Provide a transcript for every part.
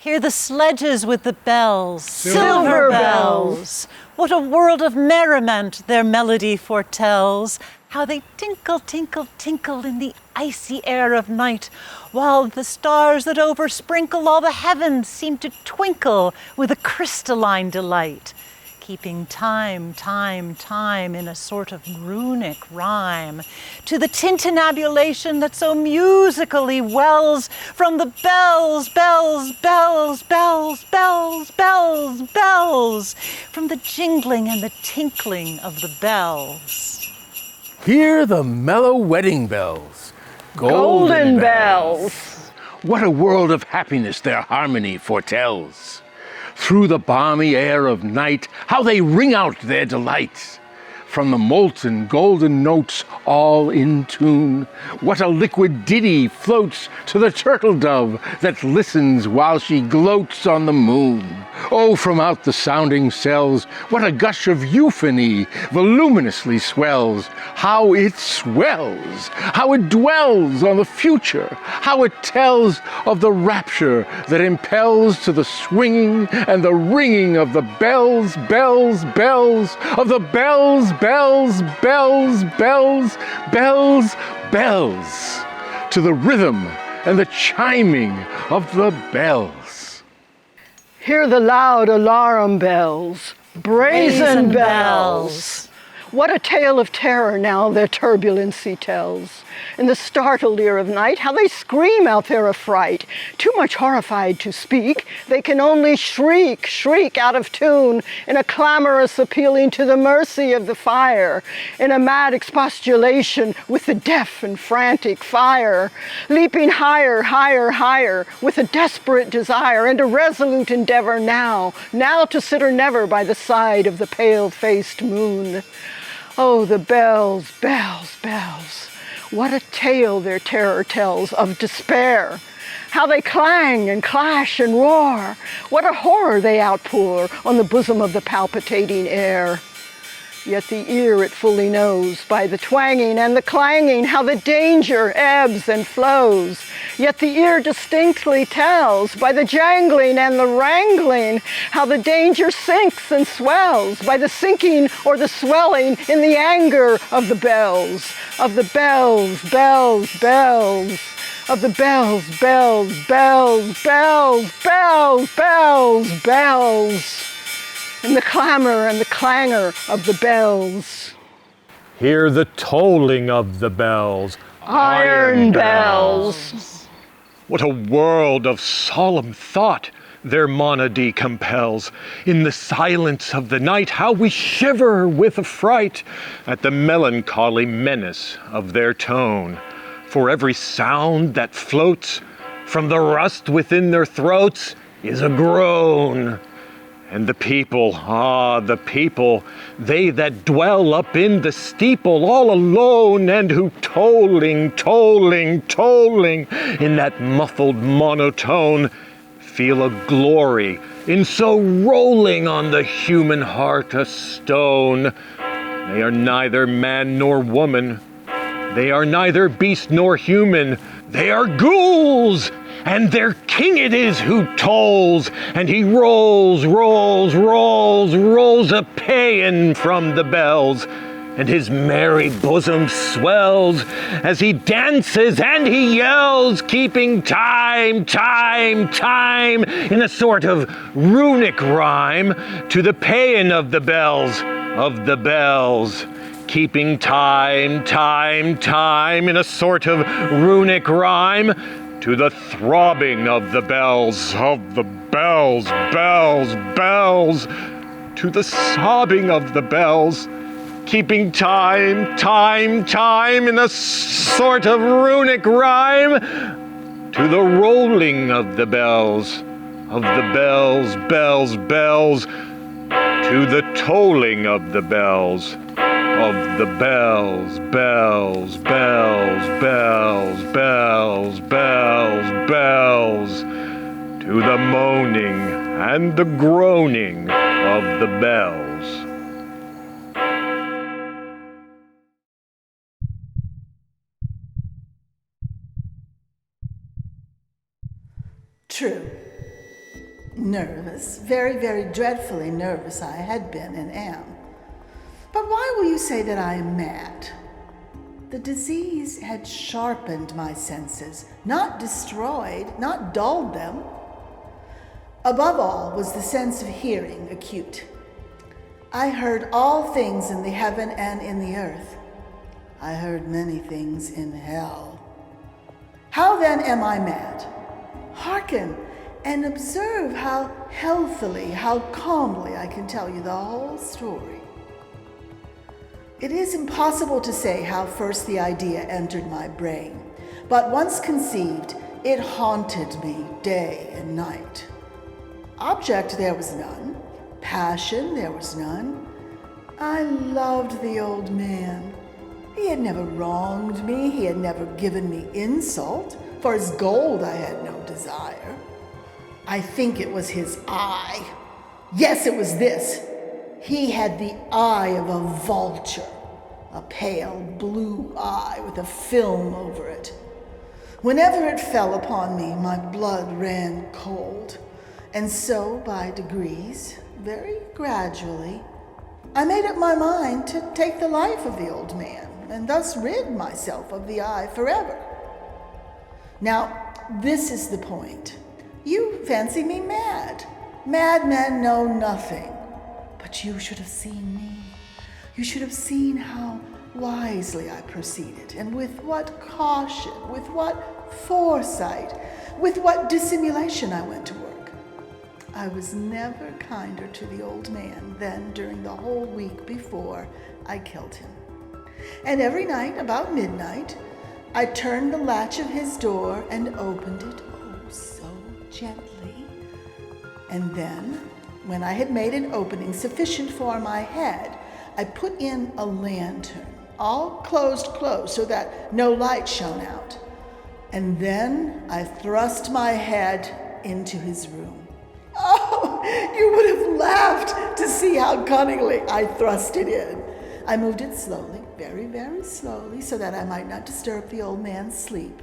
Hear the sledges with the bells, silver bells. What a world of merriment their melody foretells. How they tinkle, tinkle, tinkle in the icy air of night, while the stars that oversprinkle all the heavens seem to twinkle with a crystalline delight, keeping time, time, time in a sort of runic rhyme to the tintinnabulation that so musically wells from the bells, bells, bells, bells, bells, bells, bells, from the jingling and the tinkling of the bells. Hear the mellow wedding bells, golden bells. What a world of happiness their harmony foretells. Through the balmy air of night, how they ring out their delight. From the molten golden notes all in tune, what a liquid ditty floats to the turtle dove that listens while she gloats on the moon. Oh, from out the sounding cells, what a gush of euphony voluminously swells. How it swells, how it dwells on the future, how it tells of the rapture that impels to the swinging and the ringing of the bells, bells, bells, of the bells, bells, bells, bells, bells, bells, to the rhythm and the chiming of the bells. Hear the loud alarum bells, brazen bells. What a tale of terror now their turbulency tells. In the startled ear of night, how they scream out their affright. Too much horrified to speak, they can only shriek, shriek out of tune, in a clamorous appealing to the mercy of the fire, in a mad expostulation with the deaf and frantic fire, leaping higher, higher, higher, with a desperate desire and a resolute endeavor now to sit or never by the side of the pale-faced moon. Oh, the bells, bells, bells. What a tale their terror tells of despair. How they clang and clash and roar. What a horror they outpour on the bosom of the palpitating air. Yet the ear it fully knows by the twanging and the clanging how the danger ebbs and flows. Yet the ear distinctly tells by the jangling and the wrangling how the danger sinks and swells by the sinking or the swelling in the anger of the bells, of the bells, bells, bells, of the bells, bells, bells, bells, bells, bells, bells. And the clamor and the clangor of the bells. Hear the tolling of the bells, iron bells. What a world of solemn thought their monody compels. In the silence of the night, how we shiver with affright at the melancholy menace of their tone. For every sound that floats from the rust within their throats is a groan. And the people, the people, they that dwell up in the steeple all alone, and who tolling, tolling, tolling in that muffled monotone, feel a glory in so rolling on the human heart a stone. They are neither man nor woman, they are neither beast nor human, they are ghouls! And their king it is who tolls, and he rolls, rolls, rolls, rolls a paean from the bells, and his merry bosom swells as he dances and he yells, keeping time, time, time, in a sort of runic rhyme to the paean of the bells, keeping time, time, time, in a sort of runic rhyme to the throbbing of the bells, bells, bells, to the sobbing of the bells, keeping time, time, time, in a sort of runic rhyme, to the rolling of the bells, of the bells, bells, bells, to the tolling of the bells, of the bells, bells, bells, bells, bells, bells, bells, to the moaning and the groaning of the bells. True. Nervous, very, very dreadfully nervous I had been and am. But why will you say that I am mad? The disease had sharpened my senses, not destroyed, not dulled them. Above all was the sense of hearing acute. I heard all things in the heaven and in the earth. I heard many things in hell. How then am I mad? Hearken and observe how healthily, how calmly I can tell you the whole story. It is impossible to say how first the idea entered my brain, but once conceived, it haunted me day and night. Object there was none, passion there was none. I loved the old man. He had never wronged me, he had never given me insult. For his gold I had no desire. I think it was his eye. Yes, it was this. He had the eye of a vulture, a pale blue eye with a film over it. Whenever it fell upon me, my blood ran cold. And so, by degrees, very gradually, I made up my mind to take the life of the old man, and thus rid myself of the eye forever. Now, this is the point. You fancy me mad. Madmen know nothing. But you should have seen me. You should have seen how wisely I proceeded, and with what caution, with what foresight, with what dissimulation I went to work. I was never kinder to the old man than during the whole week before I killed him. And every night, about midnight, I turned the latch of his door and opened it, oh, so gently. And then, when I had made an opening sufficient for my head, I put in a lantern, all closed close so that no light shone out. And then I thrust my head into his room. Oh, you would have laughed to see how cunningly I thrust it in. I moved it slowly, very, very slowly, so that I might not disturb the old man's sleep.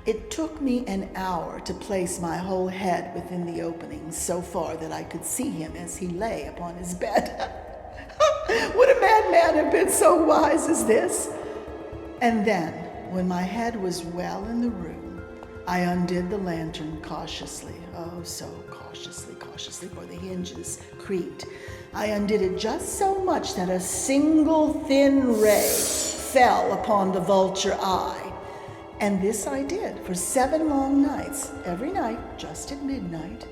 It took me an hour to place my whole head within the opening, so far that I could see him as he lay upon his bed. Would a madman have been so wise as this? And then, when my head was well in the room, I undid the lantern cautiously, oh, so cautiously, for the hinges creaked. I undid it just so much that a single thin ray fell upon the vulture eye. And this I did for 7 long nights, every night, just at midnight.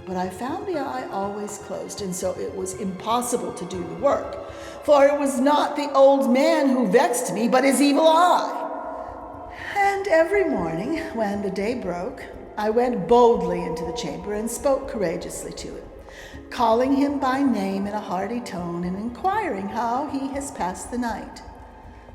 But I found the eye always closed, and so it was impossible to do the work. For it was not the old man who vexed me, but his evil eye. And every morning, when the day broke, I went boldly into the chamber and spoke courageously to it, calling him by name in a hearty tone and inquiring how he has passed the night.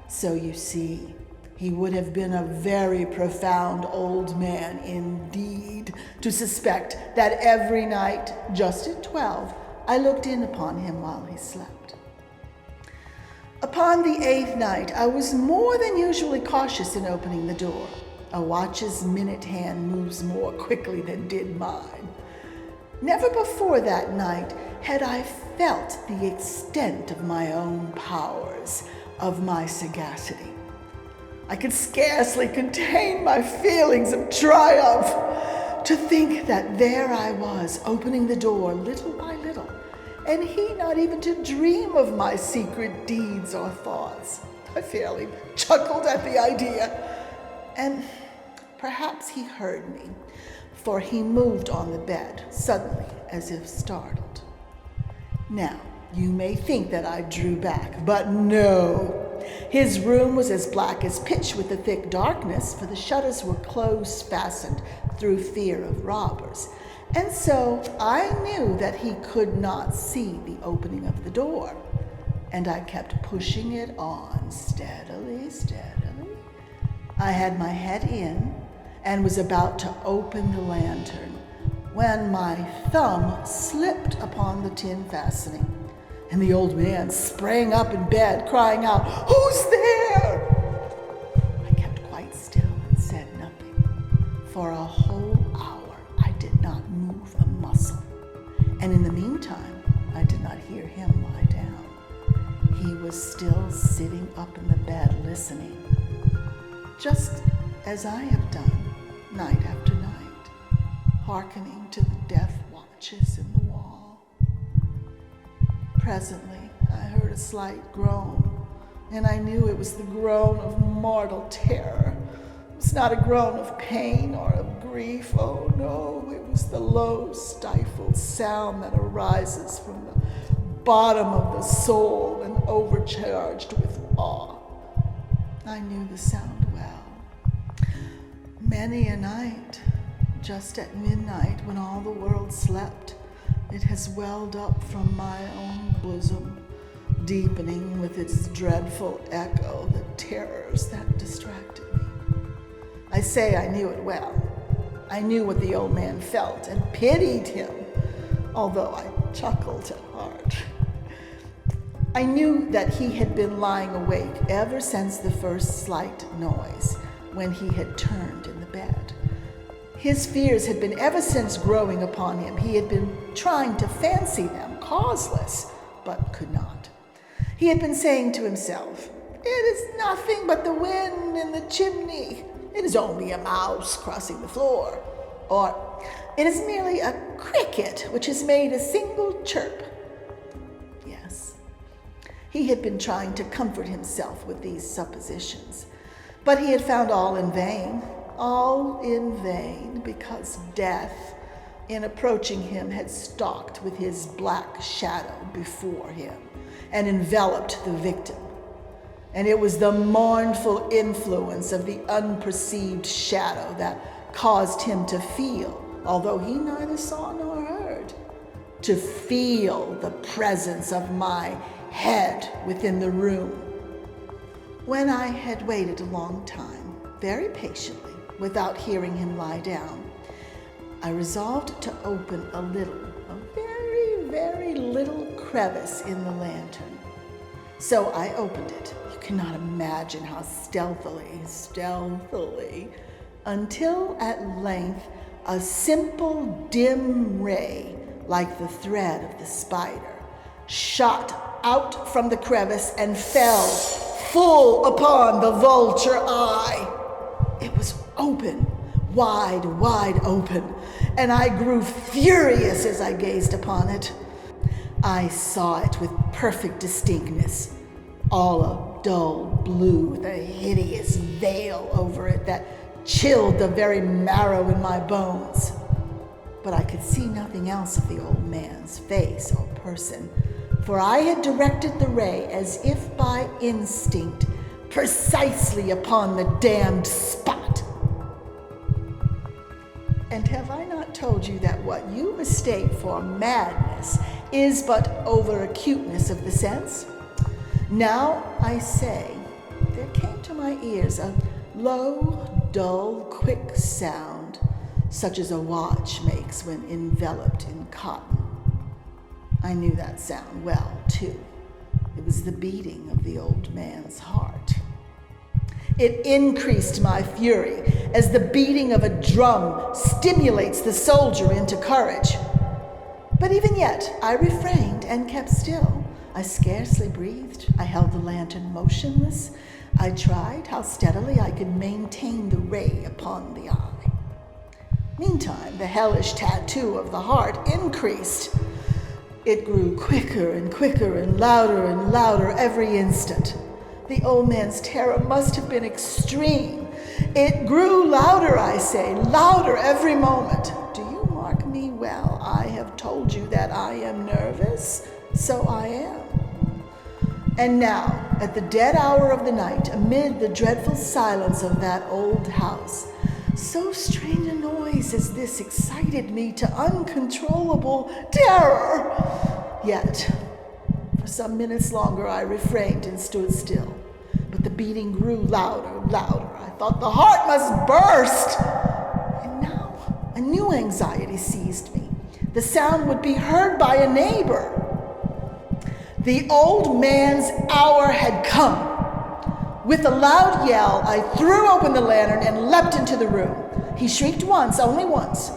So you see, he would have been a very profound old man indeed to suspect that every night, just at 12, I looked in upon him while he slept. Upon the 8th night, I was more than usually cautious in opening the door. A watch's minute hand moves more quickly than did mine. Never before that night had I felt the extent of my own powers, of my sagacity. I could scarcely contain my feelings of triumph to think that there I was, opening the door little by little, and he not even to dream of my secret deeds or thoughts. I fairly chuckled at the idea, and perhaps he heard me, for he moved on the bed, suddenly, as if startled. Now, you may think that I drew back, but no. His room was as black as pitch with the thick darkness, for the shutters were close fastened through fear of robbers, And so I knew that he could not see the opening of the door, and I kept pushing it on steadily, steadily. I had my head in and was about to open the lantern when my thumb slipped upon the tin fastening, and the old man sprang up in bed, crying out, "Who's there?" I kept quite still and said nothing. For a whole hour I did not move a muscle, and in the meantime I did not hear him lie down. He was still sitting up in the bed listening, just as I have done night after night, hearkening to the death watches in the wall. Presently, I heard a slight groan, and I knew it was the groan of mortal terror. It was not a groan of pain or of grief. Oh no, it was the low, stifled sound that arises from the bottom of the soul and overcharged with awe. I knew the sound well. Many a night, just at midnight when all the world slept, it has welled up from my own bosom, deepening with its dreadful echo the terrors that distracted me. I say I knew it well. I knew what the old man felt and pitied him, although I chuckled at heart. I knew that he had been lying awake ever since the first slight noise, when he had turned in the bed. His fears had been ever since growing upon him. He had been trying to fancy them causeless, but could not. He had been saying to himself, "It is nothing but the wind in the chimney. It is only a mouse crossing the floor." Or, "It is merely a cricket which has made a single chirp." Yes, he had been trying to comfort himself with these suppositions, but he had found all in vain, because death, in approaching him, had stalked with his black shadow before him and enveloped the victim. And it was the mournful influence of the unperceived shadow that caused him to feel, although he neither saw nor heard, to feel the presence of my head within the room. When I had waited a long time, very patiently, without hearing him lie down, I resolved to open a very, very little crevice in the lantern. So I opened it. You cannot imagine how stealthily, until at length a simple dim ray, like the thread of the spider, shot out from the crevice and fell full upon the vulture eye. It was open, wide open, and I grew furious as I gazed upon it. I saw it with perfect distinctness, all a dull blue with a hideous veil over it that chilled the very marrow in my bones. But I could see nothing else of the old man's face or person, for I had directed the ray as if by instinct, precisely upon the damned spot. And have I not told you that what you mistake for madness is but over-acuteness of the sense? Now I say, there came to my ears a low, dull, quick sound, such as a watch makes when enveloped in cotton. I knew that sound well, too. It was the beating of the old man's heart. It increased my fury as the beating of a drum stimulates the soldier into courage. But even yet, I refrained and kept still. I scarcely breathed. I held the lantern motionless. I tried how steadily I could maintain the ray upon the eye. Meantime, the hellish tattoo of the heart increased. It grew quicker and louder every instant. The old man's terror must have been extreme. It grew louder, I say, louder every moment. Do you mark me well? I have told you that I am nervous, so I am. And now, at the dead hour of the night, amid the dreadful silence of that old house, so strange a noise noise as this excited me to uncontrollable terror. Yet, for some minutes longer I refrained and stood still. But the beating grew louder, louder. I thought the heart must burst. And now a new anxiety seized me. The sound would be heard by a neighbor. The old man's hour had come. With a loud yell, I threw open the lantern and leapt into the room. He shrieked once, only once.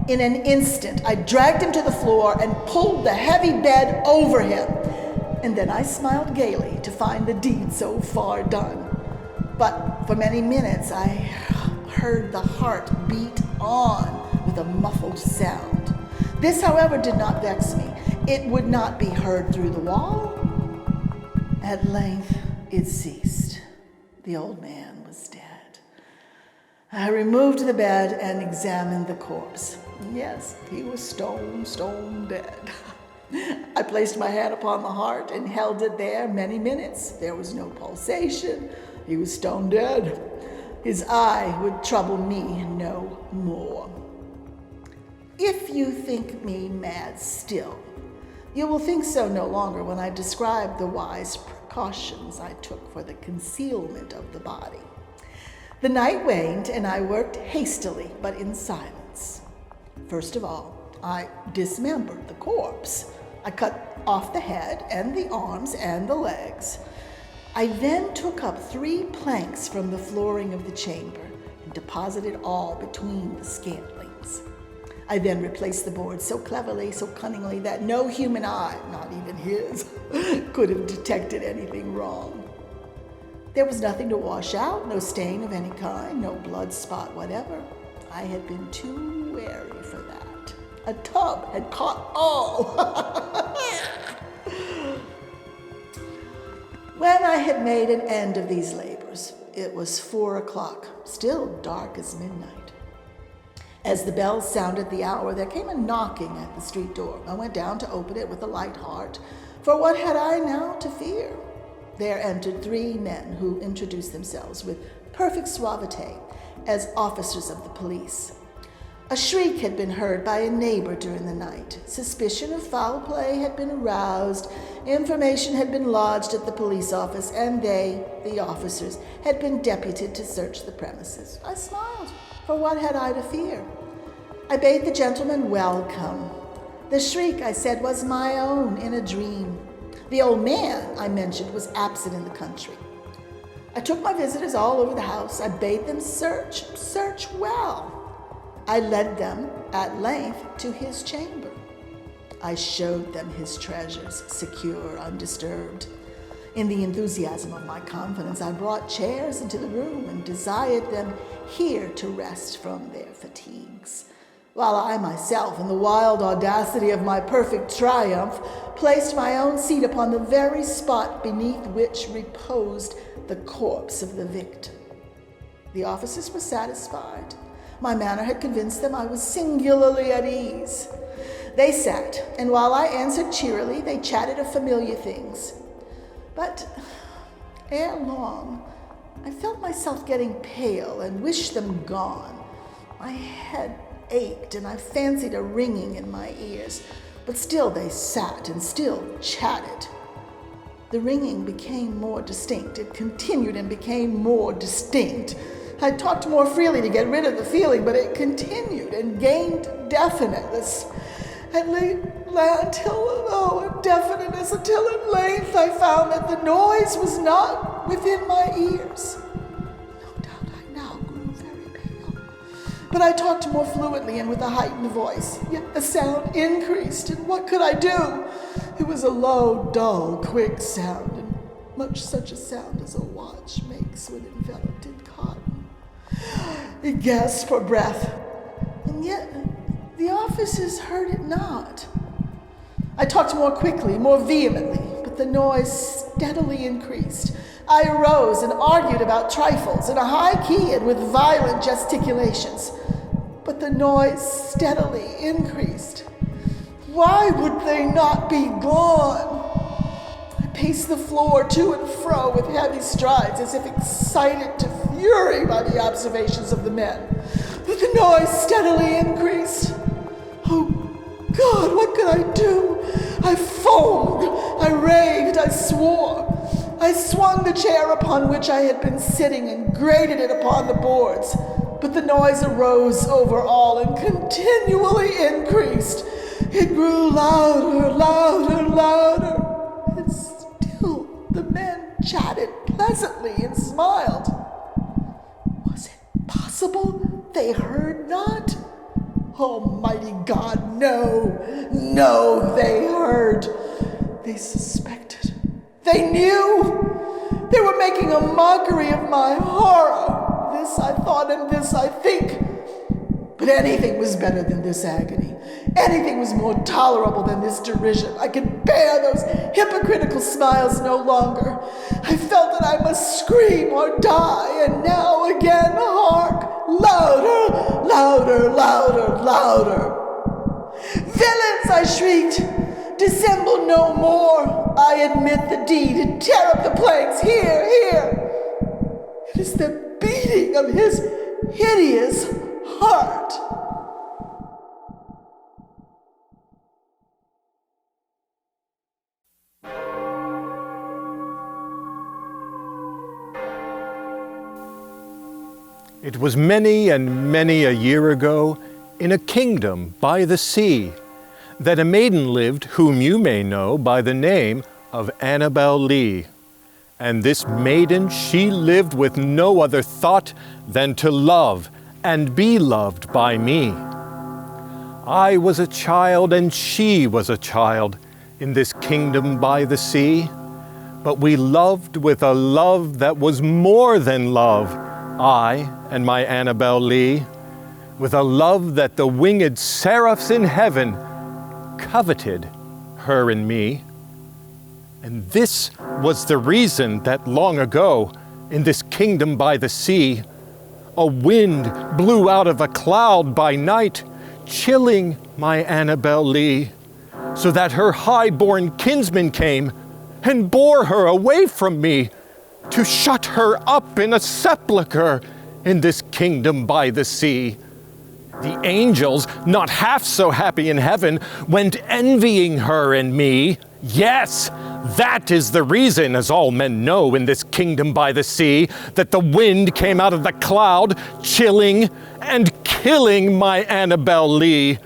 In an instant, I dragged him to the floor and pulled the heavy bed over him. And then I smiled gaily to find the deed so far done. But for many minutes, I heard the heart beat on with a muffled sound. This, however, did not vex me. It would not be heard through the wall. At length, it ceased. The old man was dead. I removed the bed and examined the corpse. Yes, he was stone dead. I placed my hand upon the heart and held it there many minutes. There was no pulsation. He was stone dead. His eye would trouble me no more. If you think me mad still, you will think so no longer when I describe the wise precautions I took for the concealment of the body. The night waned, and I worked hastily, but in silence. First of all, I dismembered the corpse. I cut off the head and the arms and the legs. I then took up 3 planks from the flooring of the chamber and deposited all between the scantlings. I then replaced the board so cleverly, so cunningly, that no human eye, not even his, could have detected anything wrong. There was nothing to wash out, no stain of any kind, no blood spot whatever. I had been too wary for that. A tub had caught all. When I had made an end of these labors, it was 4 o'clock, still dark as midnight. As the bells sounded the hour, there came a knocking at the street door. I went down to open it with a light heart, for what had I now to fear? There entered 3 men who introduced themselves with perfect suavity as officers of the police. A shriek had been heard by a neighbor during the night. Suspicion of foul play had been aroused. Information had been lodged at the police office, and they, the officers, had been deputed to search the premises. I smiled, for what had I to fear? I bade the gentleman welcome. The shriek, I said, was my own in a dream. The old man, I mentioned, was absent in the country. I took my visitors all over the house. I bade them search well. I led them at length to his chamber. I showed them his treasures, secure, undisturbed. In the enthusiasm of my confidence, I brought chairs into the room and desired them here to rest from their fatigues, while I myself, in the wild audacity of my perfect triumph, placed my own seat upon the very spot beneath which reposed the corpse of the victim. The officers were satisfied. My manner had convinced them I was singularly at ease. They sat, and while I answered cheerily, they chatted of familiar things. But ere long, I felt myself getting pale and wished them gone. My head ached, and I fancied a ringing in my ears, but still they sat and still chatted. The ringing became more distinct. It continued and became more distinct. I talked more freely to get rid of the feeling, but it continued and gained definiteness. Until at length I found that the noise was not within my ears. No doubt I now grew very pale, but I talked more fluently and with a heightened voice. Yet the sound increased, and what could I do? It was a low, dull, quick sound, and much such a sound as a watch makes when enveloped in cotton. It gasped for breath, and yet the officers heard it not. I talked more quickly, more vehemently, but the noise steadily increased. I arose and argued about trifles in a high key and with violent gesticulations, but the noise steadily increased. Why would they not be gone? I paced the floor to and fro with heavy strides, as if excited to fury by the observations of the men. But but the noise steadily increased. Oh God, what could I do? I foamed, I raved, I swore. I swung the chair upon which I had been sitting and grated it upon the boards, but the noise arose over all and continually increased. It grew louder, louder, louder, and still the men chatted pleasantly and smiled. Was it possible they heard not? Almighty God, no, no, they heard. They suspected. They knew. They were making a mockery of my horror. This I thought and this I think. But anything was better than this agony. Anything was more tolerable than this derision. I could bear those hypocritical smiles no longer. I felt that I must scream or die, and now again, hark! Louder, louder, louder, louder. Villains, I shrieked, dissemble no more. I admit the deed and tear up the planks. Here, here. It is the beating of his hideous heart. It was many and many a year ago, in a kingdom by the sea, that a maiden lived whom you may know by the name of Annabel Lee. And this maiden, she lived with no other thought than to love and be loved by me. I was a child and she was a child in this kingdom by the sea, but we loved with a love that was more than love, I and my Annabel Lee, with a love that the winged seraphs in heaven coveted her and me. And this was the reason that long ago, in this kingdom by the sea, a wind blew out of a cloud by night, chilling my Annabel Lee, so that her high-born kinsman came and bore her away from me to shut her up in a sepulchre in this kingdom by the sea. The angels, not half so happy in heaven, went envying her and me. Yes, that is the reason, as all men know in this kingdom by the sea, that the wind came out of the cloud, chilling and killing my Annabel Lee.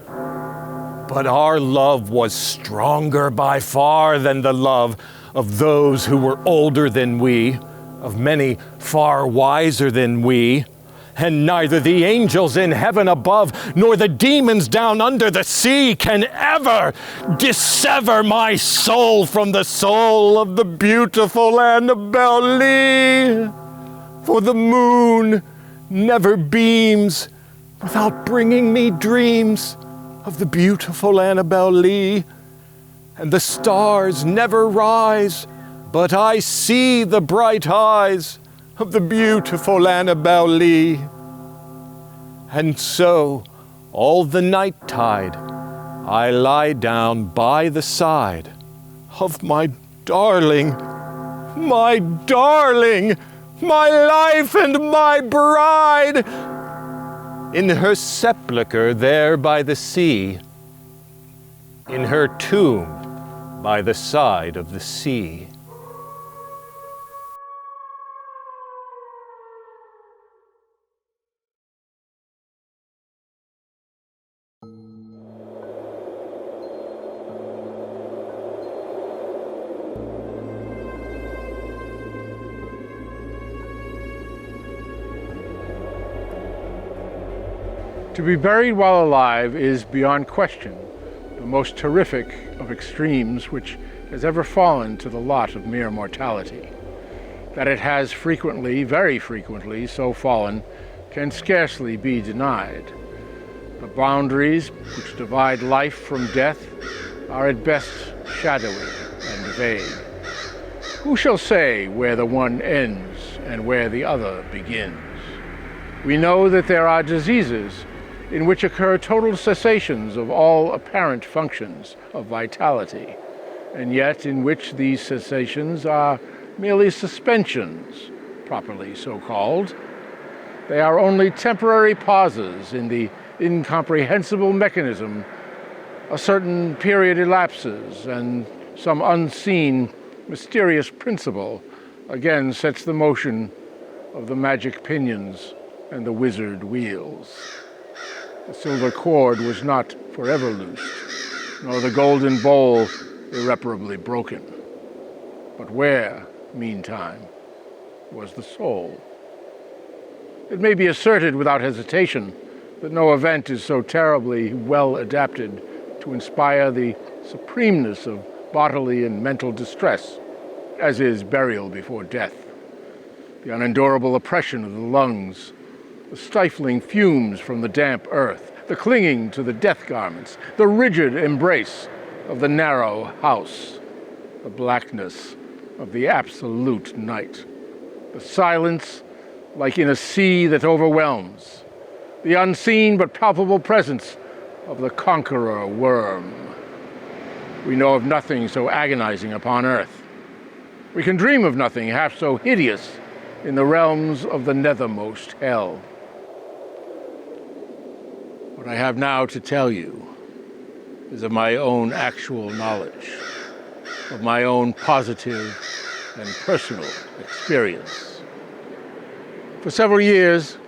But our love was stronger by far than the love of those who were older than we, of many far wiser than we. And neither the angels in heaven above, nor the demons down under the sea can ever dissever my soul from the soul of the beautiful Annabel Lee. For the moon never beams without bringing me dreams of the beautiful Annabel Lee. And the stars never rise, but I see the bright eyes of the beautiful Annabel Lee. And so, all the night tide, I lie down by the side of my darling, my life and my bride, in her sepulchre there by the sea, in her tomb by the side of the sea. To be buried while alive is, beyond question, the most terrific of extremes which has ever fallen to the lot of mere mortality. That it has frequently, very frequently, so fallen can scarcely be denied. The boundaries which divide life from death are at best shadowy and vague. Who shall say where the one ends and where the other begins? We know that there are diseases in which occur total cessations of all apparent functions of vitality, and yet in which these cessations are merely suspensions, properly so called. They are only temporary pauses in the incomprehensible mechanism. A certain period elapses, and some unseen, mysterious principle again sets the motion of the magic pinions and the wizard wheels. The silver cord was not forever loosed, nor the golden bowl irreparably broken. But where, meantime, was the soul? It may be asserted without hesitation that no event is so terribly well adapted to inspire the supremeness of bodily and mental distress as is burial before death. The unendurable oppression of the lungs, the stifling fumes from the damp earth, the clinging to the death garments, the rigid embrace of the narrow house, the blackness of the absolute night, the silence like in a sea that overwhelms, the unseen but palpable presence of the conqueror worm. We know of nothing so agonizing upon earth. We can dream of nothing half so hideous in the realms of the nethermost hell. What I have now to tell you is of my own actual knowledge, of my own positive and personal experience. For several years,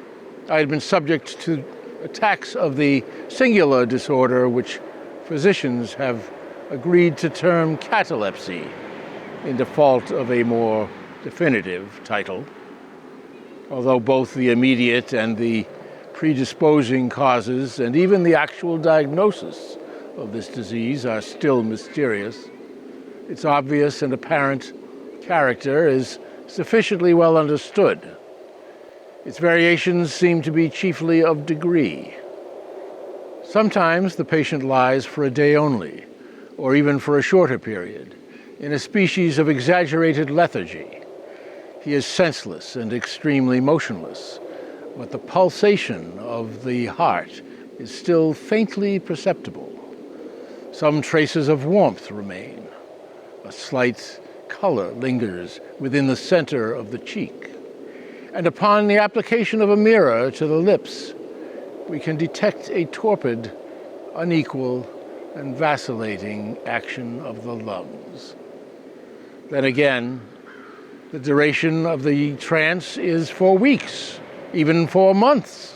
I had been subject to attacks of the singular disorder which physicians have agreed to term catalepsy, in default of a more definitive title. Although both the immediate and the predisposing causes and even the actual diagnosis of this disease are still mysterious, its obvious and apparent character is sufficiently well understood. Its variations seem to be chiefly of degree. Sometimes the patient lies for a day only, or even for a shorter period, in a species of exaggerated lethargy. He is senseless and extremely motionless, but the pulsation of the heart is still faintly perceptible. Some traces of warmth remain. A slight color lingers within the center of the cheek. And upon the application of a mirror to the lips, we can detect a torpid, unequal, and vacillating action of the lungs. Then again, the duration of the trance is for weeks, even for months,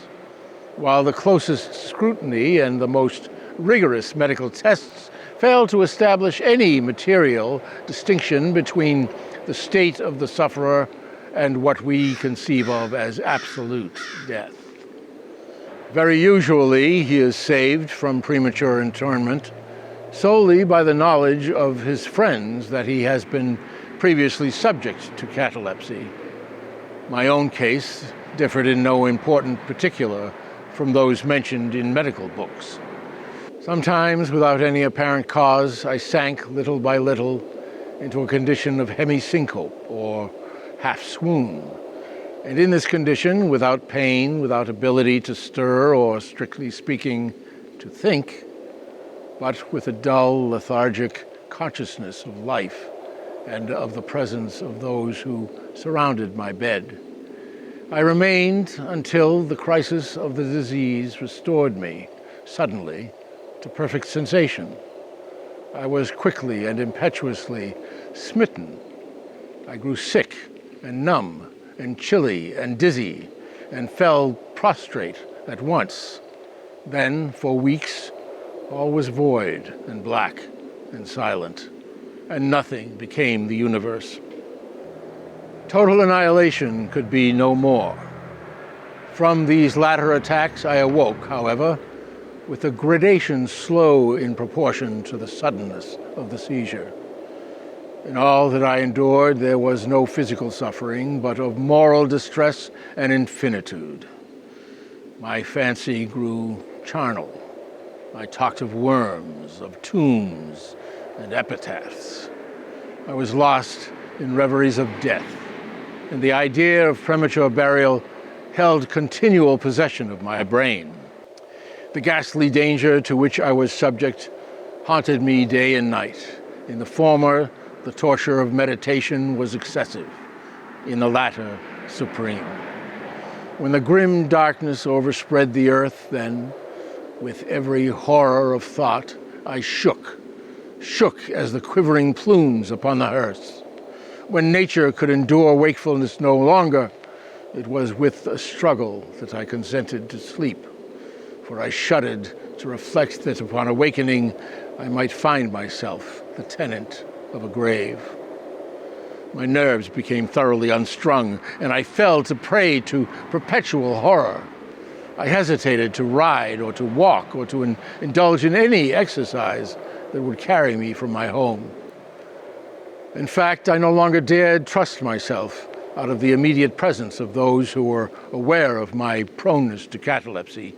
while the closest scrutiny and the most rigorous medical tests fail to establish any material distinction between the state of the sufferer and what we conceive of as absolute death. Very usually, he is saved from premature interment solely by the knowledge of his friends that he has been previously subject to catalepsy. My own case differed in no important particular from those mentioned in medical books. Sometimes, without any apparent cause, I sank little by little into a condition of hemisyncope or half-swoon. And in this condition, without pain, without ability to stir or, strictly speaking, to think, but with a dull, lethargic consciousness of life and of the presence of those who surrounded my bed, I remained until the crisis of the disease restored me, suddenly, to perfect sensation. I was quickly and impetuously smitten. I grew sick and numb and chilly and dizzy and fell prostrate at once. Then, for weeks, all was void and black and silent, and nothing became the universe. Total annihilation could be no more. From these latter attacks I awoke, however, with a gradation slow in proportion to the suddenness of the seizure. In all that I endured, there was no physical suffering, but of moral distress and infinitude. My fancy grew charnel. I talked of worms, of tombs, and epitaphs. I was lost in reveries of death, and the idea of premature burial held continual possession of my brain. The ghastly danger to which I was subject haunted me day and night. In the former, the torture of meditation was excessive. In the latter, supreme. When the grim darkness overspread the earth, then, with every horror of thought, I shook as the quivering plumes upon the hearse. When nature could endure wakefulness no longer, it was with a struggle that I consented to sleep, for I shuddered to reflect that upon awakening I might find myself the tenant of a grave. My nerves became thoroughly unstrung, and I fell to prey to perpetual horror. I hesitated to ride or to walk or to indulge in any exercise that would carry me from my home. In fact, I no longer dared trust myself out of the immediate presence of those who were aware of my proneness to catalepsy,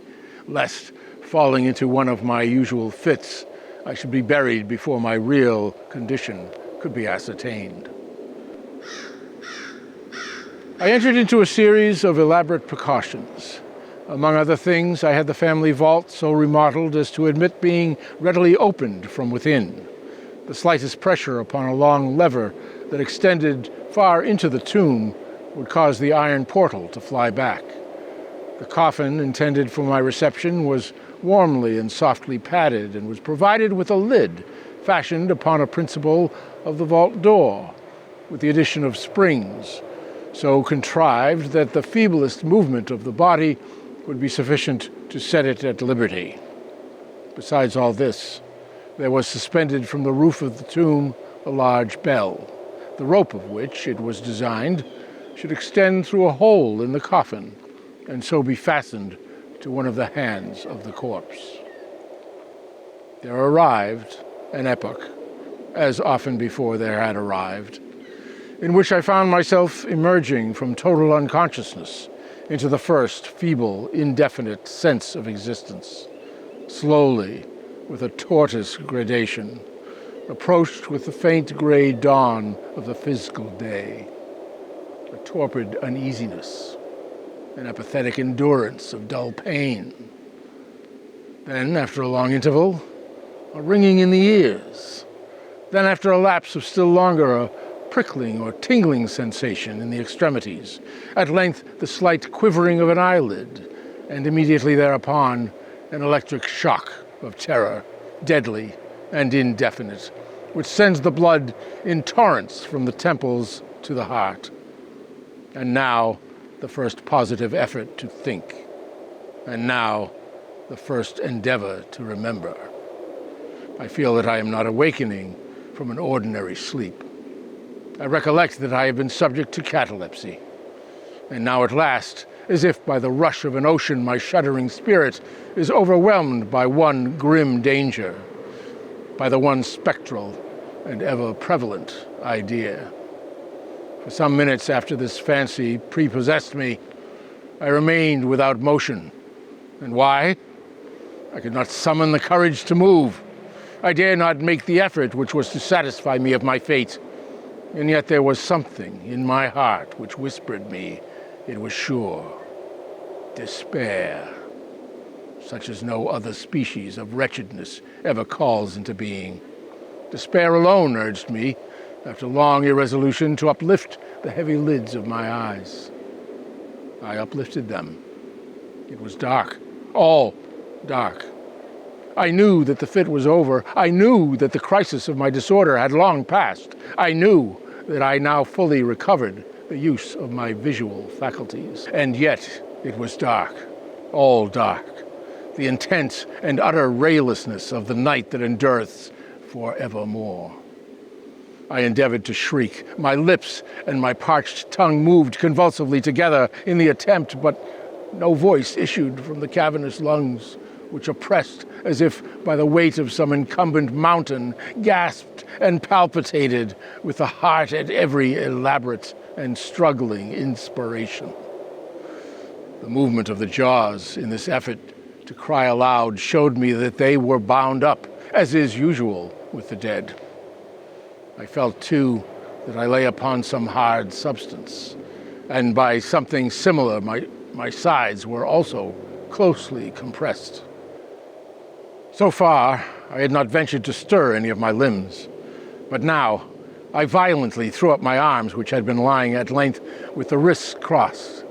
lest, falling into one of my usual fits, I should be buried before my real condition could be ascertained. I entered into a series of elaborate precautions. Among other things, I had the family vault so remodeled as to admit being readily opened from within. The slightest pressure upon a long lever that extended far into the tomb would cause the iron portal to fly back. The coffin intended for my reception was warmly and softly padded and was provided with a lid fashioned upon a principle of the vault door, with the addition of springs, so contrived that the feeblest movement of the body would be sufficient to set it at liberty. Besides all this, there was suspended from the roof of the tomb a large bell, the rope of which, it was designed, should extend through a hole in the coffin, and so be fastened to one of the hands of the corpse. There arrived an epoch, as often before there had arrived, in which I found myself emerging from total unconsciousness into the first feeble, indefinite sense of existence, slowly, with a tortoise gradation, approached with the faint gray dawn of the physical day, a torpid uneasiness, an apathetic endurance of dull pain. Then, after a long interval, a ringing in the ears. Then, after a lapse of still longer, a prickling or tingling sensation in the extremities. At length, the slight quivering of an eyelid, and immediately thereupon, an electric shock of terror, deadly and indefinite, which sends the blood in torrents from the temples to the heart. And now, the first positive effort to think. And now, the first endeavor to remember. I feel that I am not awakening from an ordinary sleep. I recollect that I have been subject to catalepsy. And now at last, as if by the rush of an ocean, my shuddering spirit is overwhelmed by one grim danger, by the one spectral and ever-prevalent idea. For some minutes after this fancy prepossessed me, I remained without motion. And why? I could not summon the courage to move. I dare not make the effort which was to satisfy me of my fate. And yet there was something in my heart which whispered me it was sure. Despair, such as no other species of wretchedness ever calls into being. Despair alone urged me, after long irresolution, to uplift the heavy lids of my eyes. I uplifted them. It was dark, all dark. I knew that the fit was over. I knew that the crisis of my disorder had long passed. I knew that I now fully recovered the use of my visual faculties. And yet it was dark, all dark, the intense and utter raylessness of the night that endureth forevermore. I endeavored to shriek. My lips and my parched tongue moved convulsively together in the attempt, but no voice issued from the cavernous lungs, which, oppressed as if by the weight of some incumbent mountain, gasped and palpitated with the heart at every elaborate and struggling inspiration. The movement of the jaws in this effort to cry aloud showed me that they were bound up, as is usual with the dead. I felt, too, that I lay upon some hard substance, and by something similar my sides were also closely compressed. So far, I had not ventured to stir any of my limbs, but now I violently threw up my arms, which had been lying at length with the wrists crossed.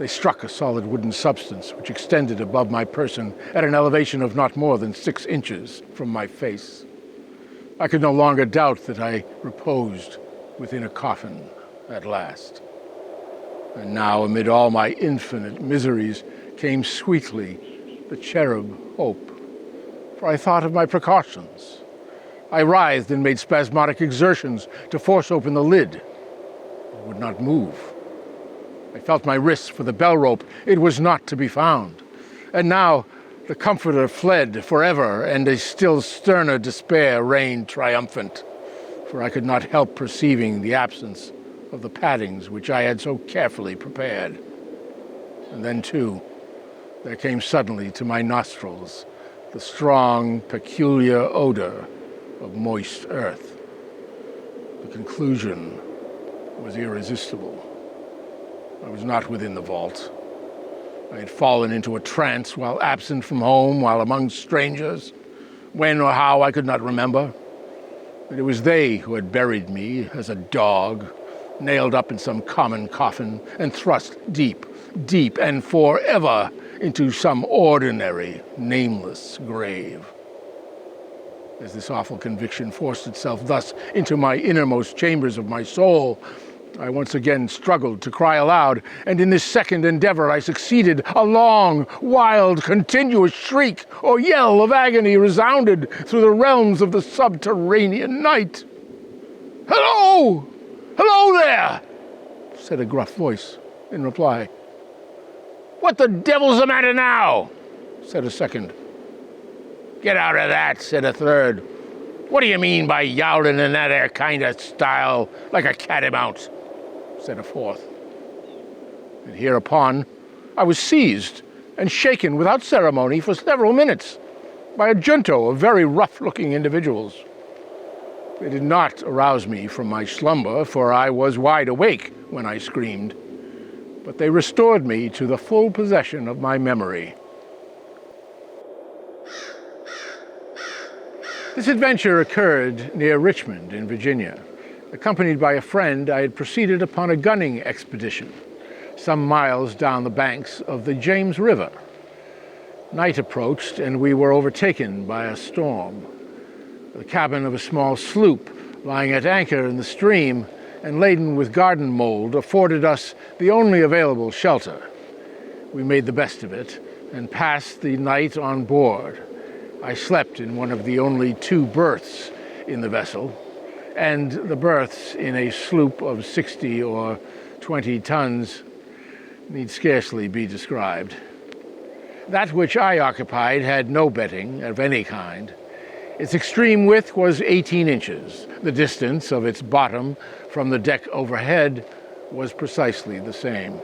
They struck a solid wooden substance which extended above my person at an elevation of not more than 6 inches from my face. I could no longer doubt that I reposed within a coffin at last. And now, amid all my infinite miseries, came sweetly the cherub hope. For I thought of my precautions. I writhed and made spasmodic exertions to force open the lid. It would not move. I felt my wrists for the bell rope. It was not to be found. And now the comforter fled forever, and a still sterner despair reigned triumphant, for I could not help perceiving the absence of the paddings which I had so carefully prepared. And then, too, there came suddenly to my nostrils the strong, peculiar odor of moist earth. The conclusion was irresistible. I was not within the vault. I had fallen into a trance while absent from home, while among strangers. When or how, I could not remember. But it was they who had buried me as a dog, nailed up in some common coffin and thrust deep, deep, and forever into some ordinary, nameless grave. As this awful conviction forced itself thus into my innermost chambers of my soul, I once again struggled to cry aloud, and in this second endeavor I succeeded. A long, wild, continuous shriek or yell of agony resounded through the realms of the subterranean night. "Hello! Hello there!" said a gruff voice in reply. "What the devil's the matter now?" said a second. "Get out of that," said a third. "What do you mean by yowling in that there kind of style, like a catamount?" said a fourth. And hereupon I was seized and shaken without ceremony for several minutes by a junto of very rough-looking individuals. They did not arouse me from my slumber, for I was wide awake when I screamed, but they restored me to the full possession of my memory. This adventure occurred near Richmond in Virginia. Accompanied by a friend, I had proceeded upon a gunning expedition, some miles down the banks of the James River. Night approached, and we were overtaken by a storm. The cabin of a small sloop, lying at anchor in the stream and laden with garden mold, afforded us the only available shelter. We made the best of it and passed the night on board. I slept in one of the only 2 berths in the vessel, and the berths in a sloop of 60 or 20 tons need scarcely be described. That which I occupied had no bedding of any kind. Its extreme width was 18 inches. The distance of its bottom from the deck overhead was precisely the same.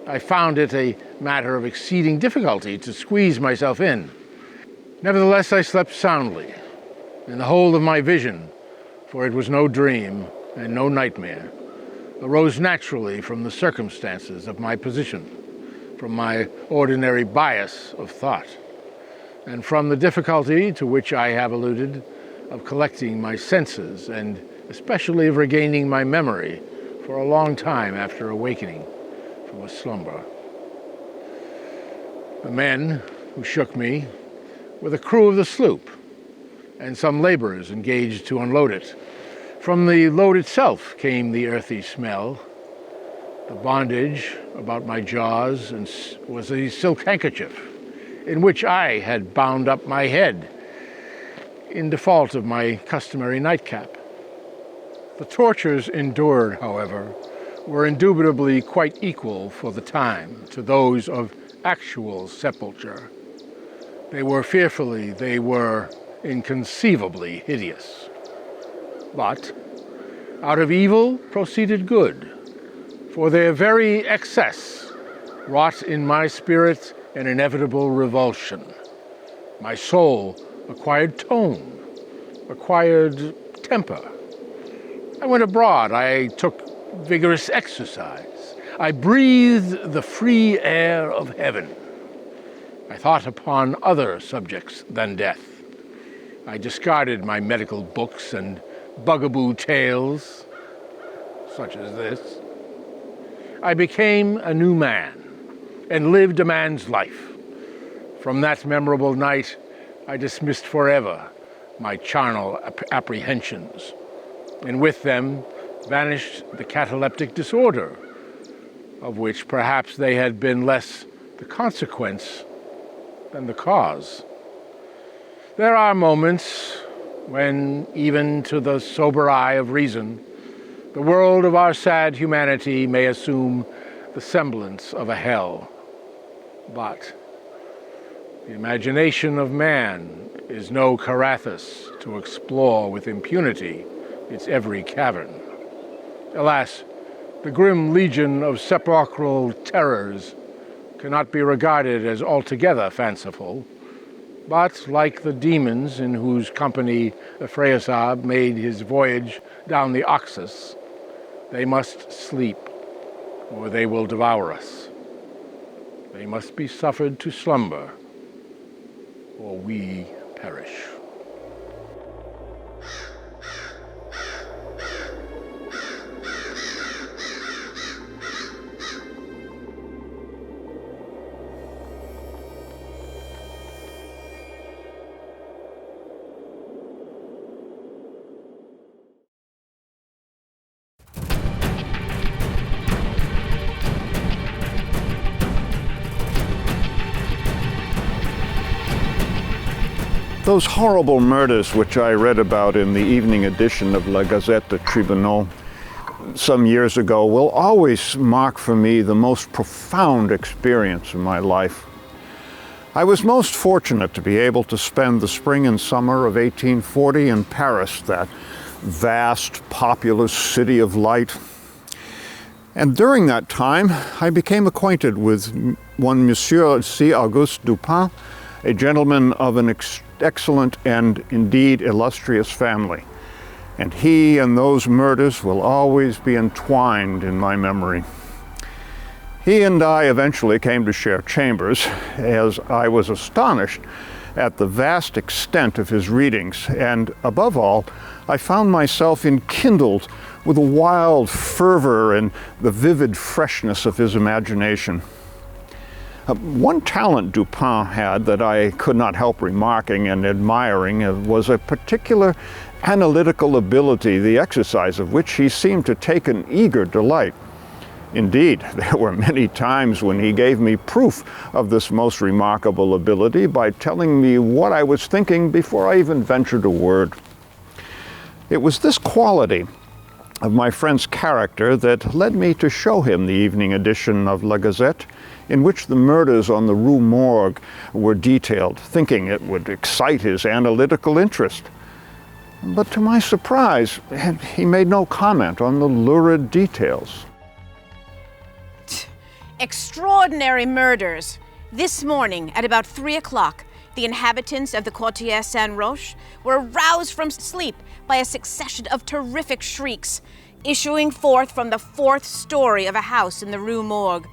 I found it a matter of exceeding difficulty to squeeze myself in. Nevertheless, I slept soundly, and the whole of my vision, for it was no dream and no nightmare, arose naturally from the circumstances of my position, from my ordinary bias of thought, and from the difficulty to which I have alluded of collecting my senses, and especially of regaining my memory for a long time after awakening from a slumber. The men who shook me were the crew of the sloop, and some laborers engaged to unload it. From the load itself came the earthy smell. The bondage about my jaws was a silk handkerchief in which I had bound up my head in default of my customary nightcap. The tortures endured, however, were indubitably quite equal for the time to those of actual sepulture. They were inconceivably hideous. But out of evil proceeded good, for their very excess wrought in my spirit an inevitable revulsion. My soul acquired tone, acquired temper. I went abroad, I took vigorous exercise, I breathed the free air of heaven. I thought upon other subjects than death. I discarded my medical books and bugaboo tales, such as this. I became a new man and lived a man's life. From that memorable night, I dismissed forever my charnel apprehensions, and with them vanished the cataleptic disorder, of which perhaps they had been less the consequence than the cause. There are moments when, even to the sober eye of reason, the world of our sad humanity may assume the semblance of a hell. But the imagination of man is no Carathis to explore with impunity its every cavern. Alas, the grim legion of sepulchral terrors cannot be regarded as altogether fanciful, but like the demons in whose company Ephraisab made his voyage down the Oxus, they must sleep, or they will devour us. They must be suffered to slumber, or we perish. Those horrible murders which I read about in the evening edition of La Gazette de Tribunal some years ago will always mark for me the most profound experience in my life. I was most fortunate to be able to spend the spring and summer of 1840 in Paris, that vast, populous city of light. And during that time, I became acquainted with one Monsieur C. Auguste Dupin, a gentleman of an excellent and indeed illustrious family. And he and those murders will always be entwined in my memory. He and I eventually came to share chambers, as I was astonished at the vast extent of his readings, and above all, I found myself enkindled with a wild fervor and the vivid freshness of his imagination. One talent Dupin had that I could not help remarking and admiring was a particular analytical ability, the exercise of which he seemed to take an eager delight. Indeed, there were many times when he gave me proof of this most remarkable ability by telling me what I was thinking before I even ventured a word. It was this quality of my friend's character that led me to show him the evening edition of La Gazette, in which the murders on the Rue Morgue were detailed, thinking it would excite his analytical interest. But to my surprise, he made no comment on the lurid details. Extraordinary murders. This morning, at about 3 o'clock, the inhabitants of the Quartier Saint-Roch were roused from sleep by a succession of terrific shrieks, issuing forth from the 4th story of a house in the Rue Morgue,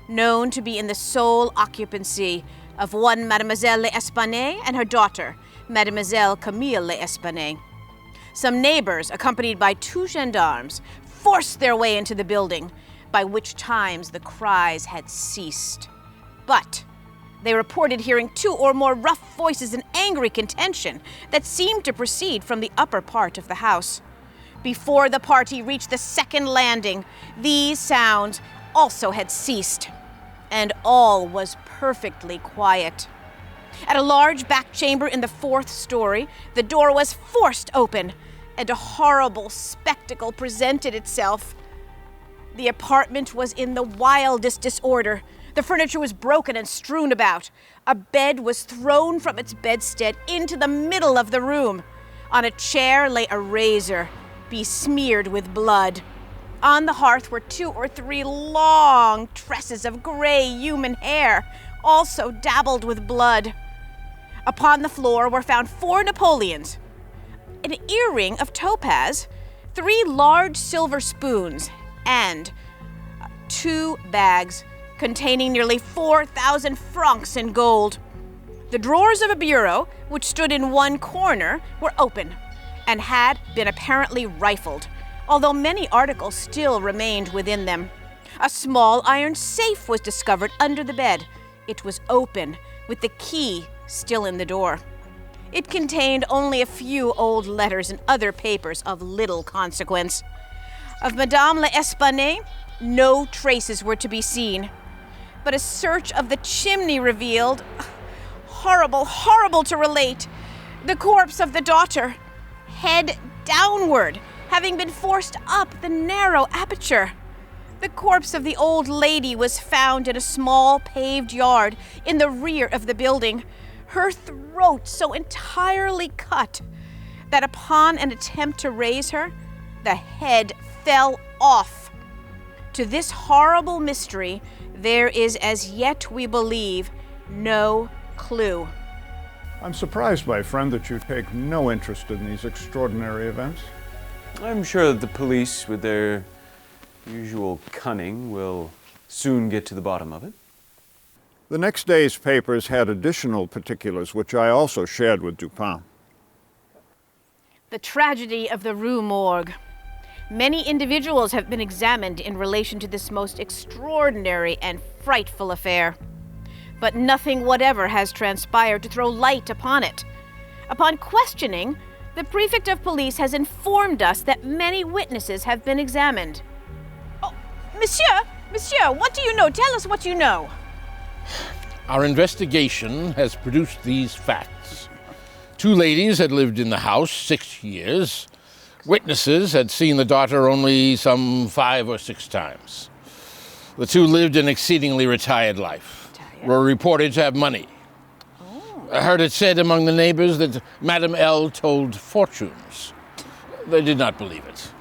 known to be in the sole occupancy of one Mademoiselle L'Espanaye and her daughter, Mademoiselle Camille L'Espanaye. Some neighbors, accompanied by 2 gendarmes, forced their way into the building, by which times the cries had ceased. But they reported hearing 2 or more rough voices in angry contention that seemed to proceed from the upper part of the house. Before the party reached the 2nd landing, these sounds also had ceased, and all was perfectly quiet. At a large back chamber in the 4th story, the door was forced open, and a horrible spectacle presented itself. The apartment was in the wildest disorder. The furniture was broken and strewn about. A bed was thrown from its bedstead into the middle of the room. On a chair lay a razor, besmeared with blood. On the hearth were 2 or 3 long tresses of gray human hair, also dabbled with blood. Upon the floor were found 4 Napoleons, an earring of topaz, 3 large silver spoons, and 2 bags containing nearly 4,000 francs in gold. The drawers of a bureau, which stood in one corner, were open and had been apparently rifled, although many articles still remained within them. A small iron safe was discovered under the bed. It was open, with the key still in the door. It contained only a few old letters and other papers of little consequence. Of Madame l'Espanaye, no traces were to be seen. But a search of the chimney revealed, horrible, horrible to relate, the corpse of the daughter, head downward, having been forced up the narrow aperture. The corpse of the old lady was found in a small paved yard in the rear of the building, her throat so entirely cut that upon an attempt to raise her, the head fell off. To this horrible mystery, there is as yet, we believe, no clue. I'm surprised, my friend, that you take no interest in these extraordinary events. I'm sure that the police, with their usual cunning, will soon get to the bottom of it. The next day's papers had additional particulars, which I also shared with Dupin. The tragedy of the Rue Morgue. Many individuals have been examined in relation to this most extraordinary and frightful affair. But nothing whatever has transpired to throw light upon it. Upon questioning, the prefect of police has informed us that many witnesses have been examined. Oh, Monsieur, what do you know? Tell us what you know. Our investigation has produced these facts. 2 ladies had lived in the house 6 years. Witnesses had seen the daughter only some 5 or 6 times. The 2 lived an exceedingly retired life, were reported to have money. I heard it said among the neighbors that Madame L. told fortunes. They did not believe it.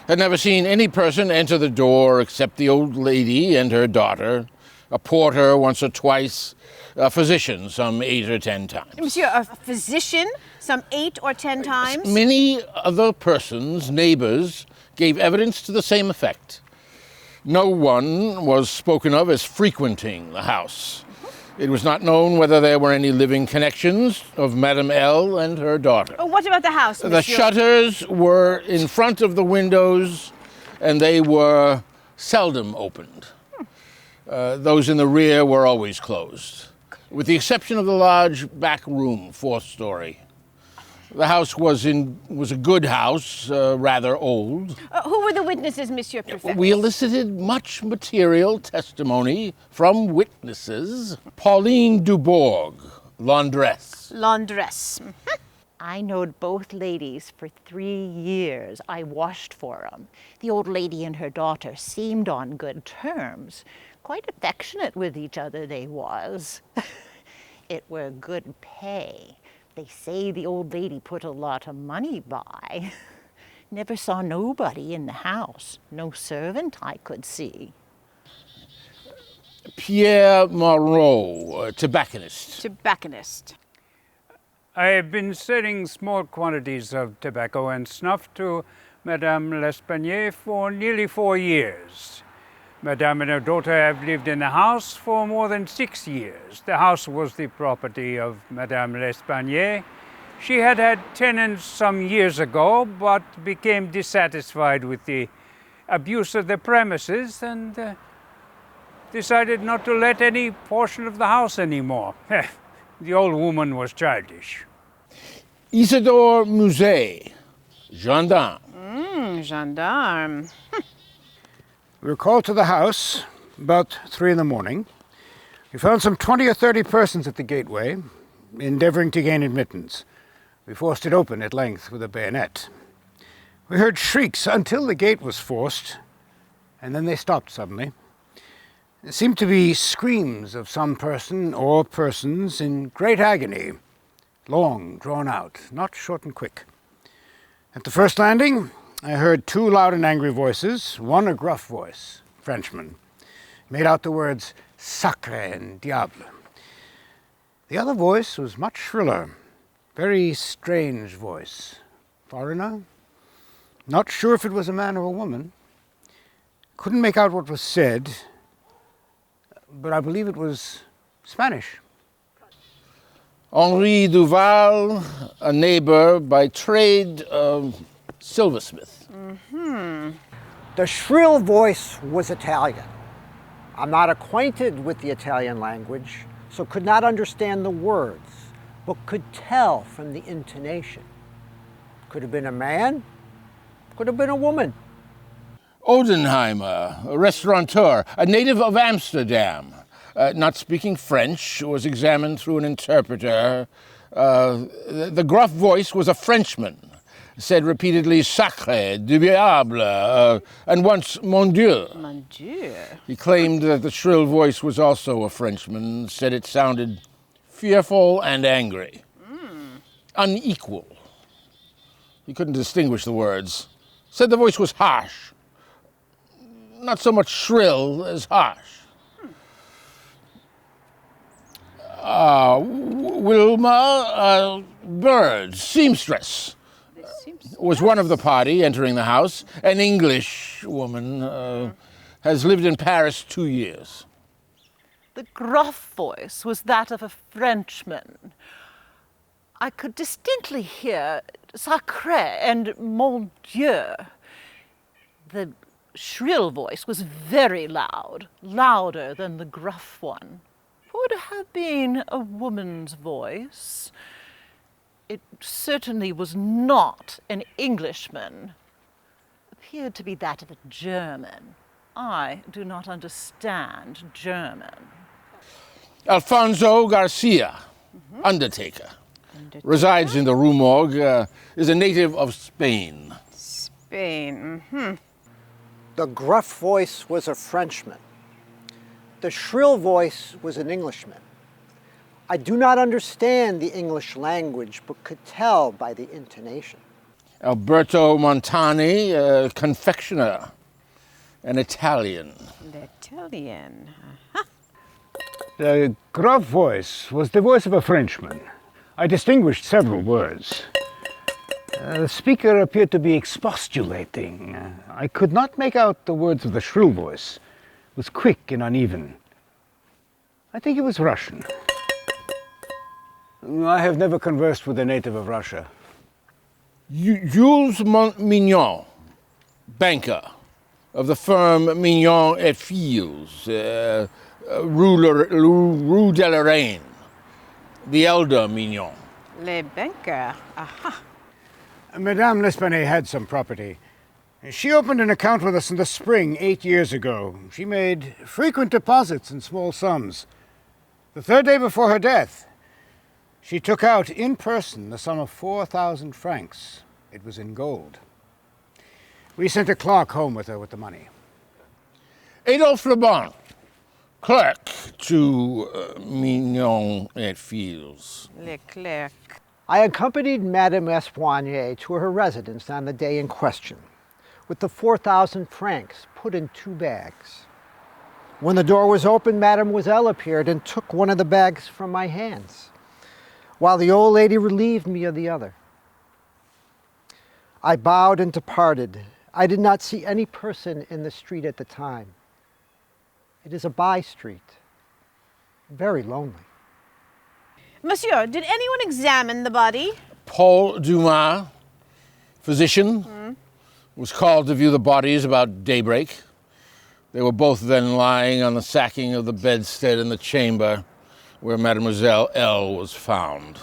Had never seen any person enter the door except the old lady and her daughter, a porter once or twice, a physician some 8 or 10 times. Monsieur, a physician some 8 or 10 times? Many other persons, neighbors, gave evidence to the same effect. No one was spoken of as frequenting the house. It was not known whether there were any living connections of Madame L. and her daughter. Oh, what about the house, Monsieur? The shutters were in front of the windows, and they were seldom opened. Those in the rear were always closed, with the exception of the large back room, 4th story. The house was a good house, rather old. Who were the witnesses, Monsieur Prefect? We elicited much material testimony from witnesses. Pauline Dubourg, laundress. Laundress. I knowed both ladies for 3 years. I washed for 'em. The old lady and her daughter seemed on good terms. Quite affectionate with each other they was. It were good pay. They say the old lady put a lot of money by. Never saw nobody in the house. No servant I could see. Pierre Moreau, tobacconist. Tobacconist. I have been selling small quantities of tobacco and snuff to Madame l'Espanaye for nearly 4 years. Madame and her daughter have lived in the house for more than 6 years. The house was the property of Madame l'Espanaye. She had had tenants some years ago, but became dissatisfied with the abuse of the premises and decided not to let any portion of the house anymore. The old woman was childish. Isidore Musée, gendarme. Gendarme. We were called to the house about 3 in the morning. We found some 20 or 30 persons at the gateway, endeavoring to gain admittance. We forced it open at length with a bayonet. We heard shrieks until the gate was forced, and then they stopped suddenly. It seemed to be screams of some person or persons in great agony, long, drawn out, not short and quick. At the first landing, I heard 2 loud and angry voices, one a gruff voice, Frenchman, made out the words sacre and diable. The other voice was much shriller, very strange voice, foreigner. Not sure if it was a man or a woman. Couldn't make out what was said, but I believe it was Spanish. Henri Duval, a neighbor by trade, silversmith. The shrill voice was Italian. I'm not acquainted with the Italian language, so could not understand the words, but could tell from the intonation. Could have been a man, could have been a woman. Odenheimer, a restaurateur, a native of Amsterdam, not speaking French, was examined through an interpreter. The gruff voice was a Frenchman, said repeatedly sacré, du diable, and once mon Dieu. Mon Dieu. He claimed that the shrill voice was also a Frenchman, said it sounded fearful and angry, unequal. He couldn't distinguish the words. Said the voice was harsh, not so much shrill as harsh. Wilma Bird, seamstress, was one of the party entering the house. An English woman, has lived in Paris 2 years. The gruff voice was that of a Frenchman. I could distinctly hear sacré and mon Dieu. The shrill voice was very loud, louder than the gruff one. Could have been a woman's voice. It certainly was not an Englishman. Appeared to be that of a German. I do not understand German. Alfonso Garcia, undertaker, resides in the Rue Morgue, is a native of Spain. Spain. The gruff voice was a Frenchman. The shrill voice was an Englishman. I do not understand the English language, but could tell by the intonation. Alberto Montani, confectioner, an Italian. The Italian. The gruff voice was the voice of a Frenchman. I distinguished several words. The speaker appeared to be expostulating. I could not make out the words of the shrill voice. It was quick and uneven. I think it was Russian. I have never conversed with a native of Russia. Jules Mignon, banker of the firm Mignon et Fils, Rue de la Reine, the elder Mignon. Le banker. Aha. Madame L'Espanaye had some property. She opened an account with us in the spring 8 years ago. She made frequent deposits in small sums. The third day before her death, she took out in person the sum of 4,000 francs. It was in gold. We sent a clerk home with her with the money. Adolphe Lebon, clerk to Mignon et Fils. Le clerc. I accompanied Madame Espanoye to her residence on the day in question, with the 4,000 francs put in 2 bags. When the door was opened, Mademoiselle appeared and took one of the bags from my hands, while the old lady relieved me of the other. I bowed and departed. I did not see any person in the street at the time. It is a by street, very lonely. Monsieur, did anyone examine the body? Paul Dumas, physician, was called to view the bodies about daybreak. They were both then lying on the sacking of the bedstead in the chamber where Mademoiselle L. was found.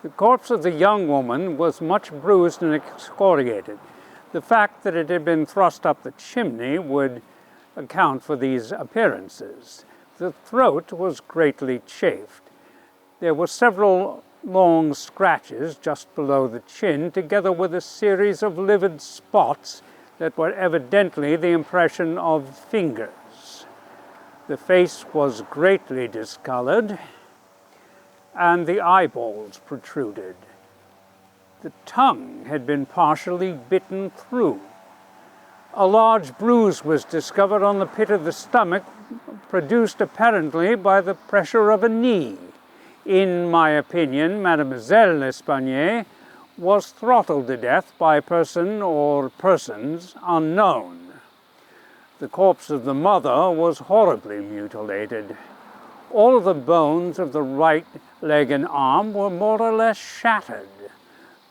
The corpse of the young woman was much bruised and excoriated. The fact that it had been thrust up the chimney would account for these appearances. The throat was greatly chafed. There were several long scratches just below the chin, together with a series of livid spots that were evidently the impression of fingers. The face was greatly discolored, and the eyeballs protruded. The tongue had been partially bitten through. A large bruise was discovered on the pit of the stomach, produced apparently by the pressure of a knee. In my opinion, Mademoiselle L'Espanaye was throttled to death by a person or persons unknown. The corpse of the mother was horribly mutilated. All of the bones of the right leg and arm were more or less shattered.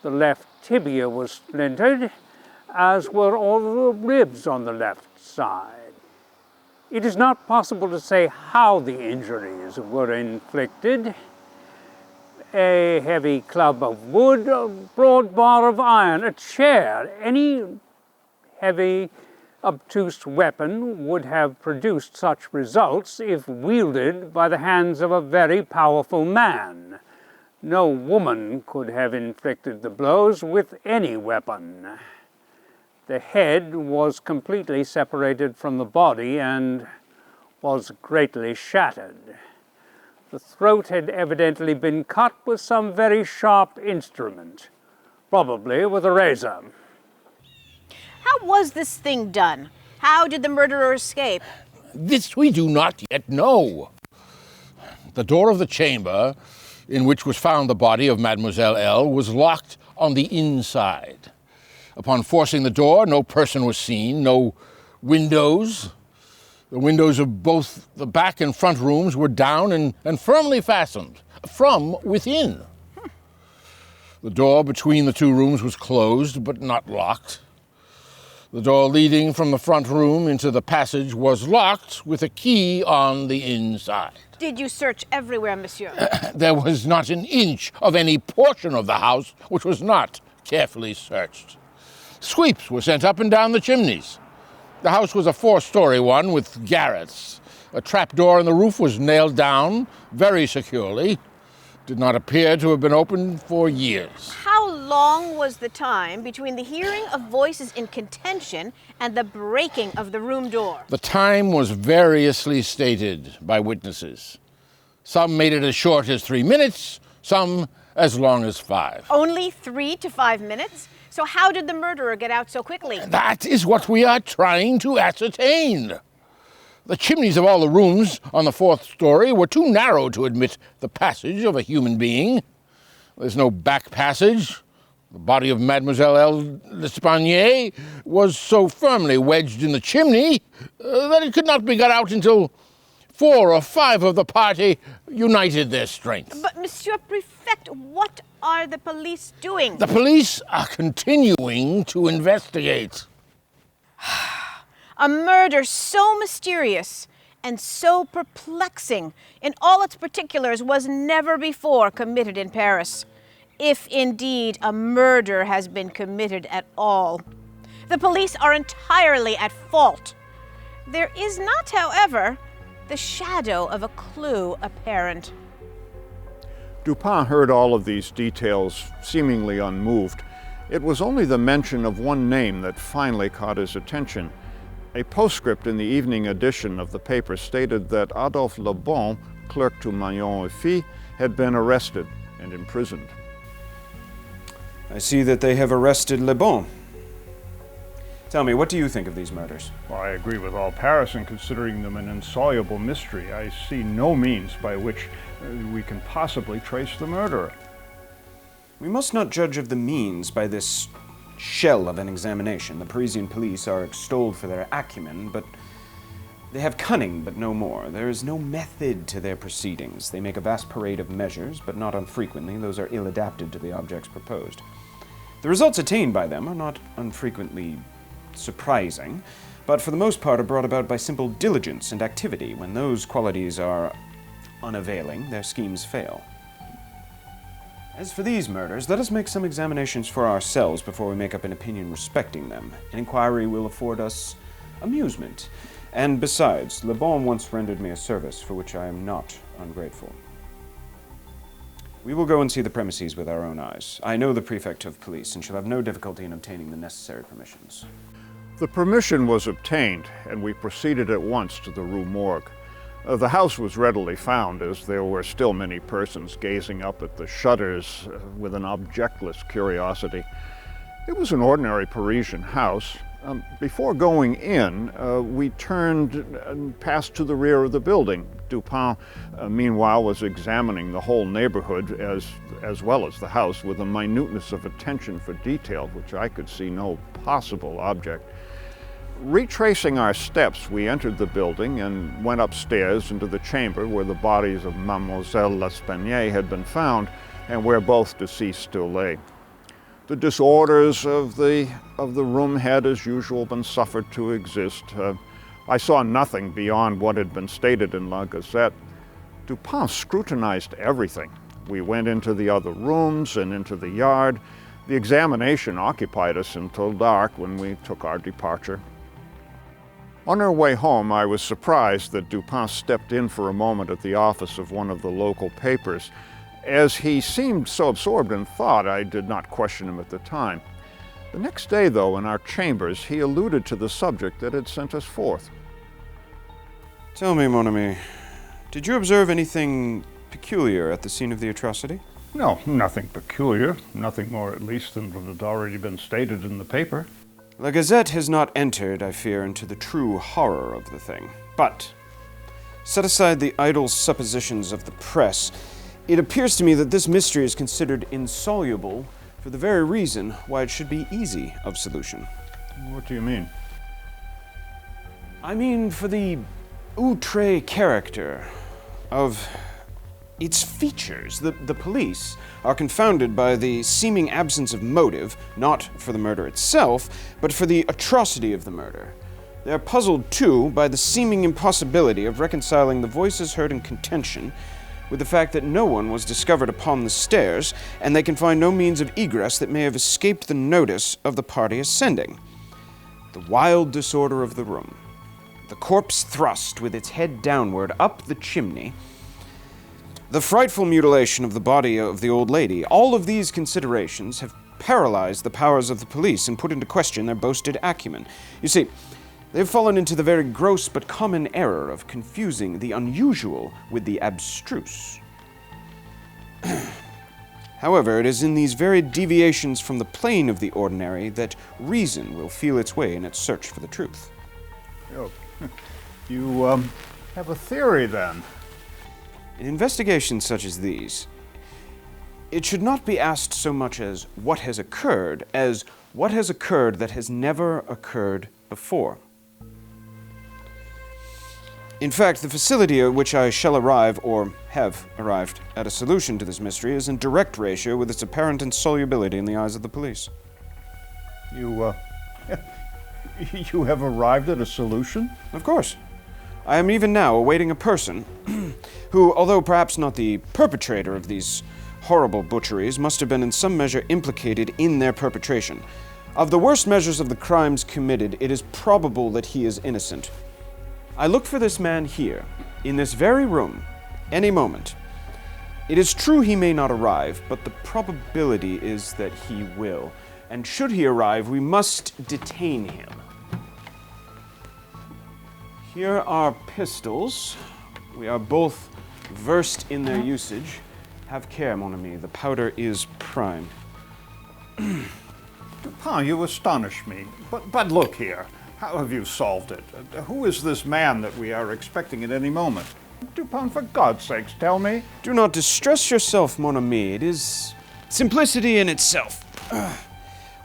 The left tibia was splintered, as were all the ribs on the left side. It is not possible to say how the injuries were inflicted. A heavy club of wood, a broad bar of iron, a chair, any heavy, obtuse weapon would have produced such results if wielded by the hands of a very powerful man. No woman could have inflicted the blows with any weapon. The head was completely separated from the body and was greatly shattered. The throat had evidently been cut with some very sharp instrument, probably with a razor. How was this thing done? How did the murderer escape? This we do not yet know. The door of the chamber in which was found the body of Mademoiselle L was locked on the inside. Upon forcing the door, no person was seen, no windows. The windows of both the back and front rooms were down and firmly fastened from within. The door between the two rooms was closed but not locked. The door leading from the front room into the passage was locked with a key on the inside. Did you search everywhere, monsieur? There was not an inch of any portion of the house which was not carefully searched. Sweeps were sent up and down the chimneys. The house was a 4-story one with garrets. A trapdoor in the roof was nailed down very securely. Did not appear to have been opened for years. How long was the time between the hearing of voices in contention and the breaking of the room door? The time was variously stated by witnesses. Some made it as short as 3 minutes, some as long as 5. Only 3 to 5 minutes? So how did the murderer get out so quickly? That is what we are trying to ascertain. The chimneys of all the rooms on the 4th story were too narrow to admit the passage of a human being. There's no back passage. The body of Mademoiselle L. L'Espanaye was so firmly wedged in the chimney that it could not be got out until 4 or 5 of the party united their strength. But, Monsieur Prefect, what are the police doing? The police are continuing to investigate. A murder so mysterious and so perplexing in all its particulars was never before committed in Paris, if indeed a murder has been committed at all. The police are entirely at fault. There is not, however, the shadow of a clue apparent. Dupin heard all of these details seemingly unmoved. It was only the mention of one name that finally caught his attention. A postscript in the evening edition of the paper stated that Adolphe Le Bon, clerk to Magnon et Fils, had been arrested and imprisoned. I see that they have arrested Le Bon. Tell me, what do you think of these murders? Well, I agree with all Paris in considering them an insoluble mystery. I see no means by which we can possibly trace the murderer. We must not judge of the means by this shell of an examination. The Parisian police are extolled for their acumen, but they have cunning, but no more. There is no method to their proceedings. They make a vast parade of measures, but not unfrequently those are ill-adapted to the objects proposed. The results attained by them are not unfrequently surprising, but for the most part are brought about by simple diligence and activity. When those qualities are unavailing, their schemes fail. As for these murders, let us make some examinations for ourselves before we make up an opinion respecting them. An inquiry will afford us amusement. And besides, Le Bon once rendered me a service for which I am not ungrateful. We will go and see the premises with our own eyes. I know the prefect of police and shall have no difficulty in obtaining the necessary permissions. The permission was obtained, and we proceeded at once to the Rue Morgue. The house was readily found, as there were still many persons gazing up at the shutters with an objectless curiosity. It was an ordinary Parisian house. Before going in, we turned and passed to the rear of the building. Dupin, meanwhile, was examining the whole neighborhood as well as the house with a minuteness of attention for detail which I could see no possible object. Retracing our steps, we entered the building and went upstairs into the chamber where the bodies of Mademoiselle L'Espanaye had been found and where both deceased still lay. The disorders of the room had, as usual, been suffered to exist. I saw nothing beyond what had been stated in La Gazette. Dupin scrutinized everything. We went into the other rooms and into the yard. The examination occupied us until dark, when we took our departure. On our way home, I was surprised that Dupin stepped in for a moment at the office of one of the local papers. As he seemed so absorbed in thought, I did not question him at the time. The next day, though, in our chambers, he alluded to the subject that had sent us forth. Tell me, mon ami, did you observe anything peculiar at the scene of the atrocity? No, nothing peculiar. Nothing more, at least, than what had already been stated in the paper. La Gazette has not entered, I fear, into the true horror of the thing. But, set aside the idle suppositions of the press, it appears to me that this mystery is considered insoluble for the very reason why it should be easy of solution. What do you mean? I mean for the outre character of its features. The police are confounded by the seeming absence of motive, not for the murder itself, but for the atrocity of the murder. They are puzzled, too, by the seeming impossibility of reconciling the voices heard in contention with the fact that no one was discovered upon the stairs, and they can find no means of egress that may have escaped the notice of the party ascending. The wild disorder of the room, the corpse thrust with its head downward up the chimney, the frightful mutilation of the body of the old lady, all of these considerations have paralyzed the powers of the police and put into question their boasted acumen. You see, they've fallen into the very gross but common error of confusing the unusual with the abstruse. However, it is in these very deviations from the plane of the ordinary that reason will feel its way in its search for the truth. Oh, you have a theory, then? In investigations such as these, it should not be asked so much as what has occurred as what has occurred that has never occurred before. In fact, the facility at which I shall arrive, or have arrived, at a solution to this mystery is in direct ratio with its apparent insolubility in the eyes of the police. You have arrived at a solution? Of course. I am even now awaiting a person who, although perhaps not the perpetrator of these horrible butcheries, must have been in some measure implicated in their perpetration. Of the worst measures of the crimes committed, it is probable that he is innocent. I look for this man here, in this very room, any moment. It is true he may not arrive, but the probability is that he will. And should he arrive, we must detain him. Here are pistols. We are both versed in their usage. Have care, mon ami. The powder is primed. Dupin, you astonish me. But look here. How have you solved it? Who is this man that we are expecting at any moment? Dupin, for God's sakes, tell me. Do not distress yourself, mon ami. It is simplicity in itself.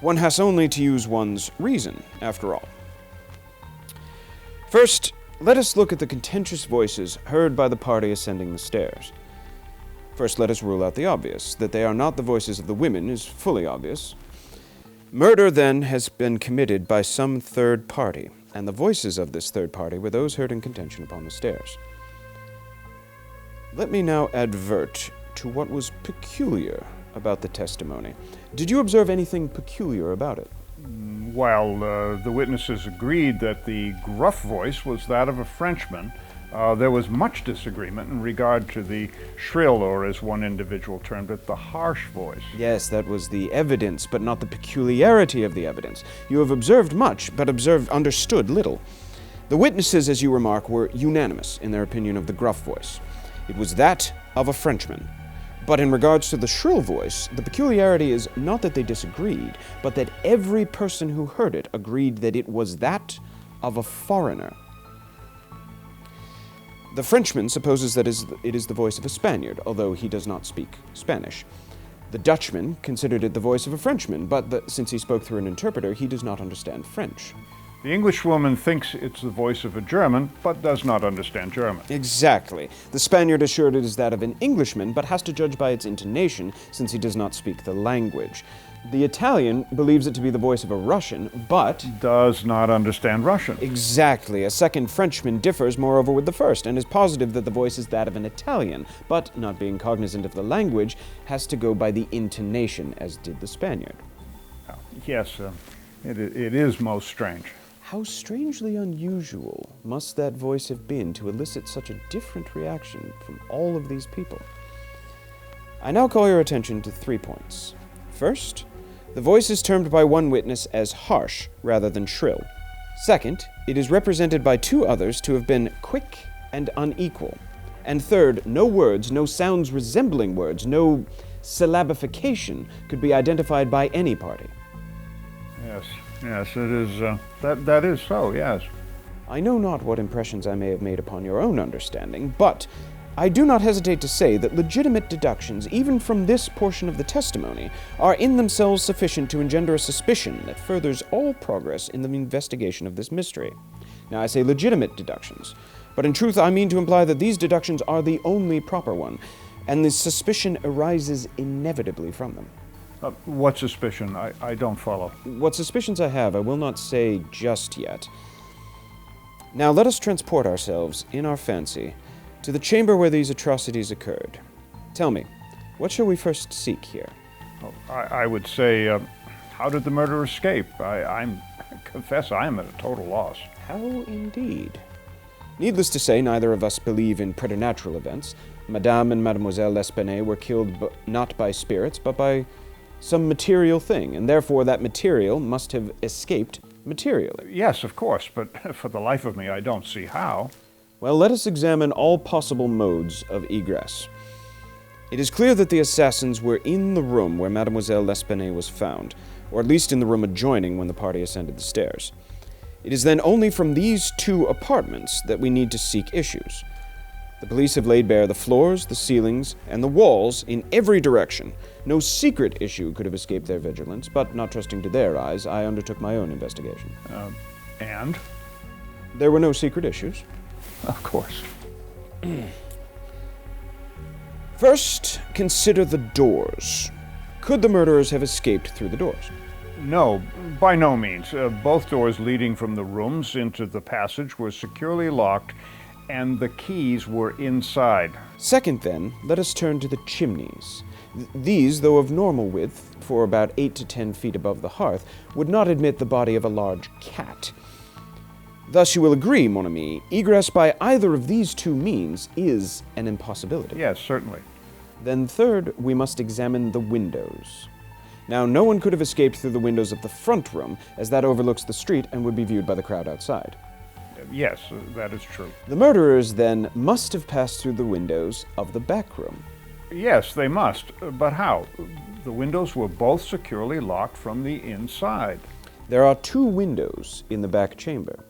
One has only to use one's reason, after all. First, let us look at the contentious voices heard by the party ascending the stairs. First, let us rule out the obvious. That they are not the voices of the women is fully obvious. Murder, then, has been committed by some third party, and the voices of this third party were those heard in contention upon the stairs. Let me now advert to what was peculiar about the testimony. Did you observe anything peculiar about it? Well, the witnesses agreed that the gruff voice was that of a Frenchman. There was much disagreement in regard to the shrill, or as one individual termed it, the harsh voice. Yes, that was the evidence, but not the peculiarity of the evidence. You have observed much, but understood little. The witnesses, as you remark, were unanimous in their opinion of the gruff voice. It was that of a Frenchman. But in regards to the shrill voice, the peculiarity is not that they disagreed, but that every person who heard it agreed that it was that of a foreigner. The Frenchman supposes that it is the voice of a Spaniard, although he does not speak Spanish. The Dutchman considered it the voice of a Frenchman, but since he spoke through an interpreter, he does not understand French. The Englishwoman thinks it's the voice of a German, but does not understand German. Exactly. The Spaniard assured it is that of an Englishman, but has to judge by its intonation, since he does not speak the language. The Italian believes it to be the voice of a Russian, but does not understand Russian. Exactly. A second Frenchman differs, moreover, with the first, and is positive that the voice is that of an Italian, but, not being cognizant of the language, has to go by the intonation, as did the Spaniard. Yes, it is most strange. How strangely unusual must that voice have been to elicit such a different reaction from all of these people? I now call your attention to 3 points. First, the voice is termed by one witness as harsh rather than shrill. Second, it is represented by 2 others to have been quick and unequal. And third, no words, no sounds resembling words, no syllabification could be identified by any party. Yes, it is, that is so, yes. I know not what impressions I may have made upon your own understanding, but I do not hesitate to say that legitimate deductions, even from this portion of the testimony, are in themselves sufficient to engender a suspicion that furthers all progress in the investigation of this mystery. Now, I say legitimate deductions, but in truth I mean to imply that these deductions are the only proper one, and the suspicion arises inevitably from them. What suspicion? I don't follow. What suspicions I have, I will not say just yet. Now let us transport ourselves, in our fancy, to the chamber where these atrocities occurred. Tell me, what shall we first seek here? I would say, how did the murderer escape? I confess I am at a total loss. How indeed? Needless to say, neither of us believe in preternatural events. Madame and Mademoiselle L'Espanaye were killed not by spirits, but by some material thing, and therefore that material must have escaped materially. Yes, of course, but for the life of me, I don't see how. Well, let us examine all possible modes of egress. It is clear that the assassins were in the room where Mademoiselle L'Espanaye was found, or at least in the room adjoining when the party ascended the stairs. It is then only from these 2 apartments that we need to seek issues. The police have laid bare the floors, the ceilings, and the walls in every direction. No secret issue could have escaped their vigilance, but not trusting to their eyes, I undertook my own investigation. And? There were no secret issues. Of course. First, consider the doors. Could the murderers have escaped through the doors? No, by no means. Both doors leading from the rooms into the passage were securely locked, and the keys were inside. Second, then, let us turn to the chimneys. These, though of normal width, for about 8 to 10 feet above the hearth, would not admit the body of a large cat. Thus, you will agree, mon ami, egress by either of these 2 means is an impossibility. Yes, certainly. Then third, we must examine the windows. Now, no one could have escaped through the windows of the front room, as that overlooks the street and would be viewed by the crowd outside. Yes, that is true. The murderers, then, must have passed through the windows of the back room. Yes, they must. But how? The windows were both securely locked from the inside. There are 2 windows in the back chamber.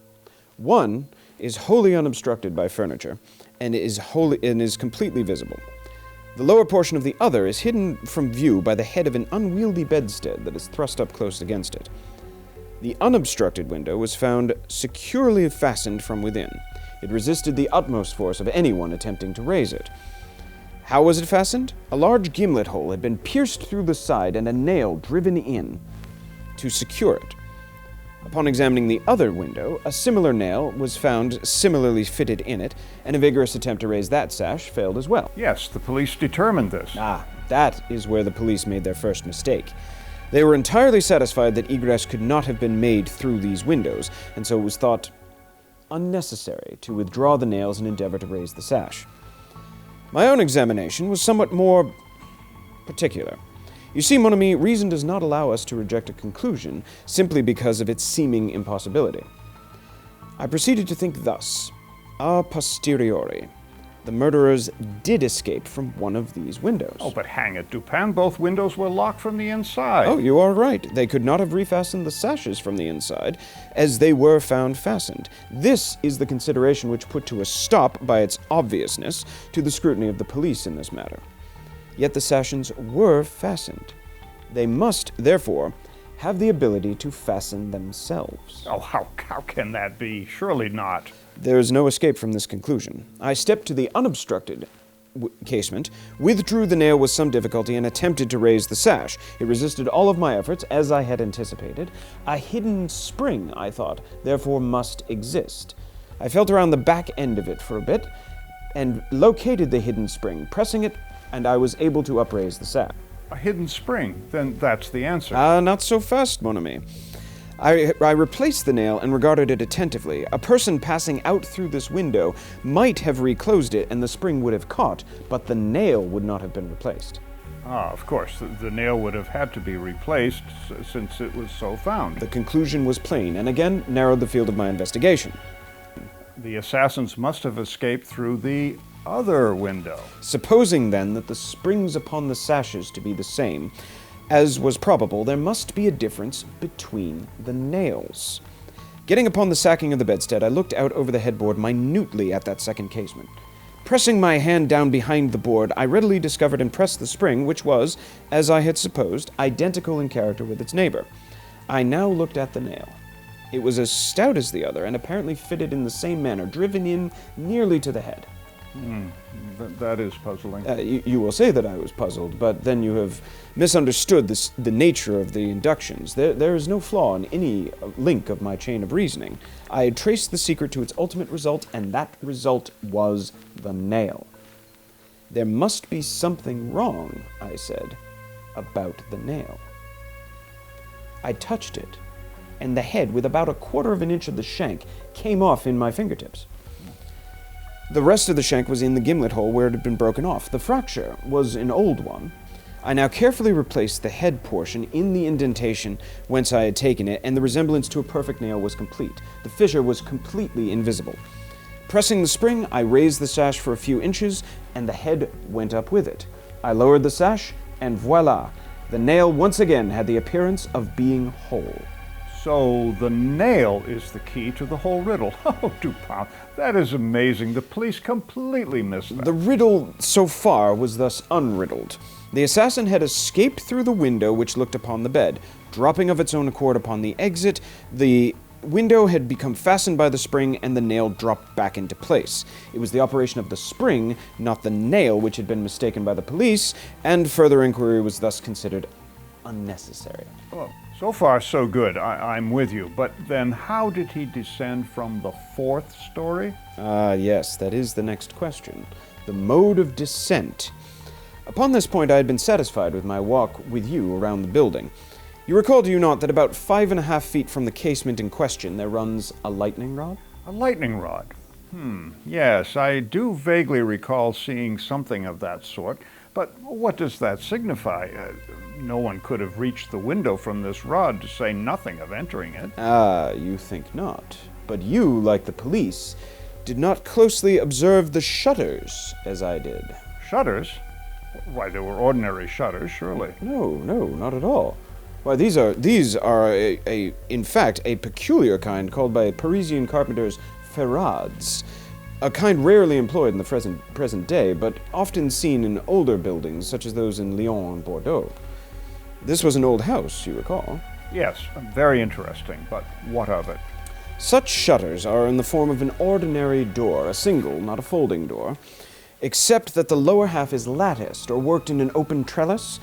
One is wholly unobstructed by furniture and is completely visible. The lower portion of the other is hidden from view by the head of an unwieldy bedstead that is thrust up close against it. The unobstructed window was found securely fastened from within. It resisted the utmost force of anyone attempting to raise it. How was it fastened? A large gimlet hole had been pierced through the side and a nail driven in to secure it. Upon examining the other window, a similar nail was found similarly fitted in it, and a vigorous attempt to raise that sash failed as well. Yes, the police determined this. That is where the police made their first mistake. They were entirely satisfied that egress could not have been made through these windows, and so it was thought unnecessary to withdraw the nails and endeavor to raise the sash. My own examination was somewhat more particular. You see, mon ami, reason does not allow us to reject a conclusion simply because of its seeming impossibility. I proceeded to think thus. A posteriori, the murderers did escape from one of these windows. Oh, but hang it, Dupin, both windows were locked from the inside. Oh, you are right. They could not have refastened the sashes from the inside, as they were found fastened. This is the consideration which put to a stop, by its obviousness, to the scrutiny of the police in this matter. Yet the sashes were fastened. They must, therefore, have the ability to fasten themselves. Oh, how can that be? Surely not. There's no escape from this conclusion. I stepped to the unobstructed casement, withdrew the nail with some difficulty, and attempted to raise the sash. It resisted all of my efforts, as I had anticipated. A hidden spring, I thought, therefore must exist. I felt around the back end of it for a bit, and located the hidden spring. Pressing it, and I was able to upraise the sash. A hidden spring? Then that's the answer. Not so fast, mon ami. I replaced the nail and regarded it attentively. A person passing out through this window might have reclosed it and the spring would have caught, but the nail would not have been replaced. Of course, the nail would have had to be replaced since it was so found. The conclusion was plain, and again narrowed the field of my investigation. The assassins must have escaped through the other window. Supposing then that the springs upon the sashes to be the same, as was probable, there must be a difference between the nails. Getting upon the sacking of the bedstead, I looked out over the headboard minutely at that second casement. Pressing my hand down behind the board, I readily discovered and pressed the spring, which was, as I had supposed, identical in character with its neighbor. I now looked at the nail. It was as stout as the other, and apparently fitted in the same manner, driven in nearly to the head. That is puzzling. You will say that I was puzzled, but then you have misunderstood the nature of the inductions. There is no flaw in any link of my chain of reasoning. I had traced the secret to its ultimate result, and that result was the nail. There must be something wrong, I said, about the nail. I touched it, and the head, with about 1/4 of an inch of the shank, came off in my fingertips. The rest of the shank was in the gimlet hole where it had been broken off. The fracture was an old one. I now carefully replaced the head portion in the indentation whence I had taken it, and the resemblance to a perfect nail was complete. The fissure was completely invisible. Pressing the spring, I raised the sash for a few inches, and the head went up with it. I lowered the sash, and voila! The nail once again had the appearance of being whole. So the nail is the key to the whole riddle. Oh, Dupont, that is amazing. The police completely missed that. The riddle so far was thus unriddled. The assassin had escaped through the window which looked upon the bed. Dropping of its own accord upon the exit, the window had become fastened by the spring, and the nail dropped back into place. It was the operation of the spring, not the nail, which had been mistaken by the police, and further inquiry was thus considered unnecessary. Well, so far, so good. I'm with you. But then how did he descend from the 4th story? Yes, that is the next question. The mode of descent. Upon this point, I had been satisfied with my walk with you around the building. You recall, do you not, that about 5.5 feet from the casement in question there runs a lightning rod? A lightning rod? Yes, I do vaguely recall seeing something of that sort. But what does that signify? No one could have reached the window from this rod, to say nothing of entering it. You think not. But you, like the police, did not closely observe the shutters, as I did. Shutters? Why, they were ordinary shutters, surely. No, not at all. Why, these are in fact, a peculiar kind called by Parisian carpenters ferrades. A kind rarely employed in the present day, but often seen in older buildings, such as those in Lyon and Bordeaux. This was an old house, you recall? Yes, very interesting, but what of it? Such shutters are in the form of an ordinary door, a single, not a folding door, except that the lower half is latticed or worked in an open trellis,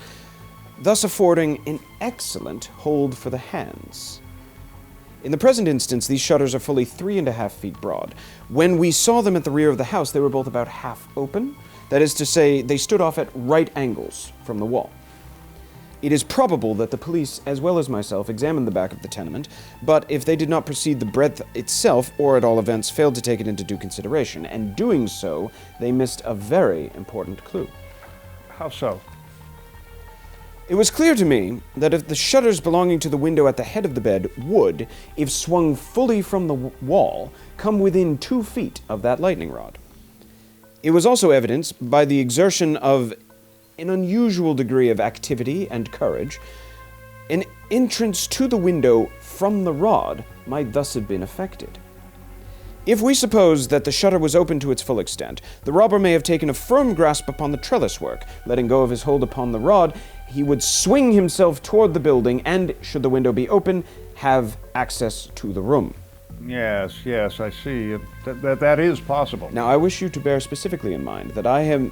thus affording an excellent hold for the hands. In the present instance, these shutters are fully 3.5 feet broad. When we saw them at the rear of the house, they were both about half open. That is to say, they stood off at right angles from the wall. It is probable that the police, as well as myself, examined the back of the tenement, but if they did not perceive the breadth itself, or at all events failed to take it into due consideration, and doing so, they missed a very important clue. How so? It was clear to me that if the shutters belonging to the window at the head of the bed would, if swung fully from the wall, come within 2 feet of that lightning rod. It was also evidenced by the exertion of an unusual degree of activity and courage. An entrance to the window from the rod might thus have been effected. If we suppose that the shutter was open to its full extent, the robber may have taken a firm grasp upon the trellis work. Letting go of his hold upon the rod, he would swing himself toward the building and, should the window be open, have access to the room. Yes, I see. That is possible. Now, I wish you to bear specifically in mind that I have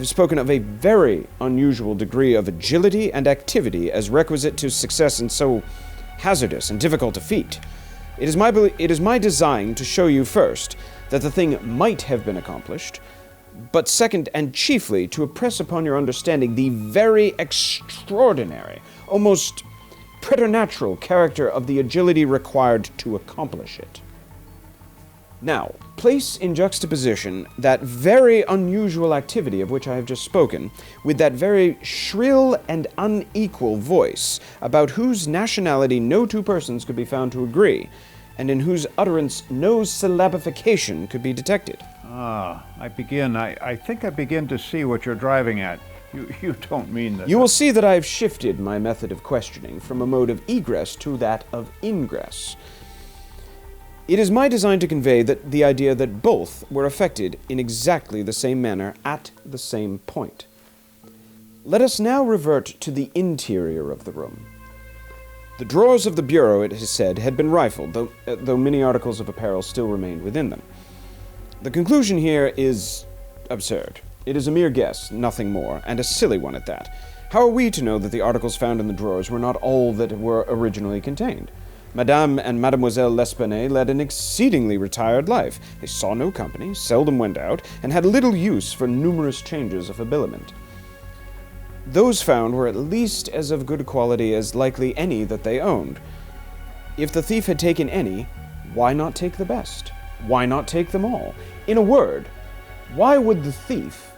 spoken of a very unusual degree of agility and activity as requisite to success in so hazardous and difficult a feat. It is my design to show you first that the thing might have been accomplished, but second and chiefly to impress upon your understanding the very extraordinary, almost preternatural character of the agility required to accomplish it. Now, place in juxtaposition that very unusual activity of which I have just spoken, with that very shrill and unequal voice, about whose nationality no two persons could be found to agree, and in whose utterance no syllabification could be detected. I think I begin to see what you're driving at. You don't mean that... You will see that I have shifted my method of questioning from a mode of egress to that of ingress. It is my design to convey the idea that both were affected in exactly the same manner at the same point. Let us now revert to the interior of the room. The drawers of the bureau, it is said, had been rifled, though many articles of apparel still remained within them. The conclusion here is absurd. It is a mere guess, nothing more, and a silly one at that. How are we to know that the articles found in the drawers were not all that were originally contained? Madame and Mademoiselle L'Espanaye led an exceedingly retired life. They saw no company, seldom went out, and had little use for numerous changes of habiliment. Those found were at least as of good quality as likely any that they owned. If the thief had taken any, why not take the best? Why not take them all? In a word, why would the thief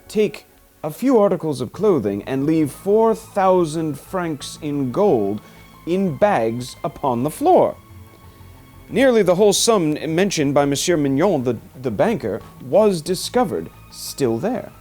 take a few articles of clothing and leave 4,000 francs in gold in bags upon the floor? Nearly the whole sum mentioned by Monsieur Mignon, the banker, was discovered still there.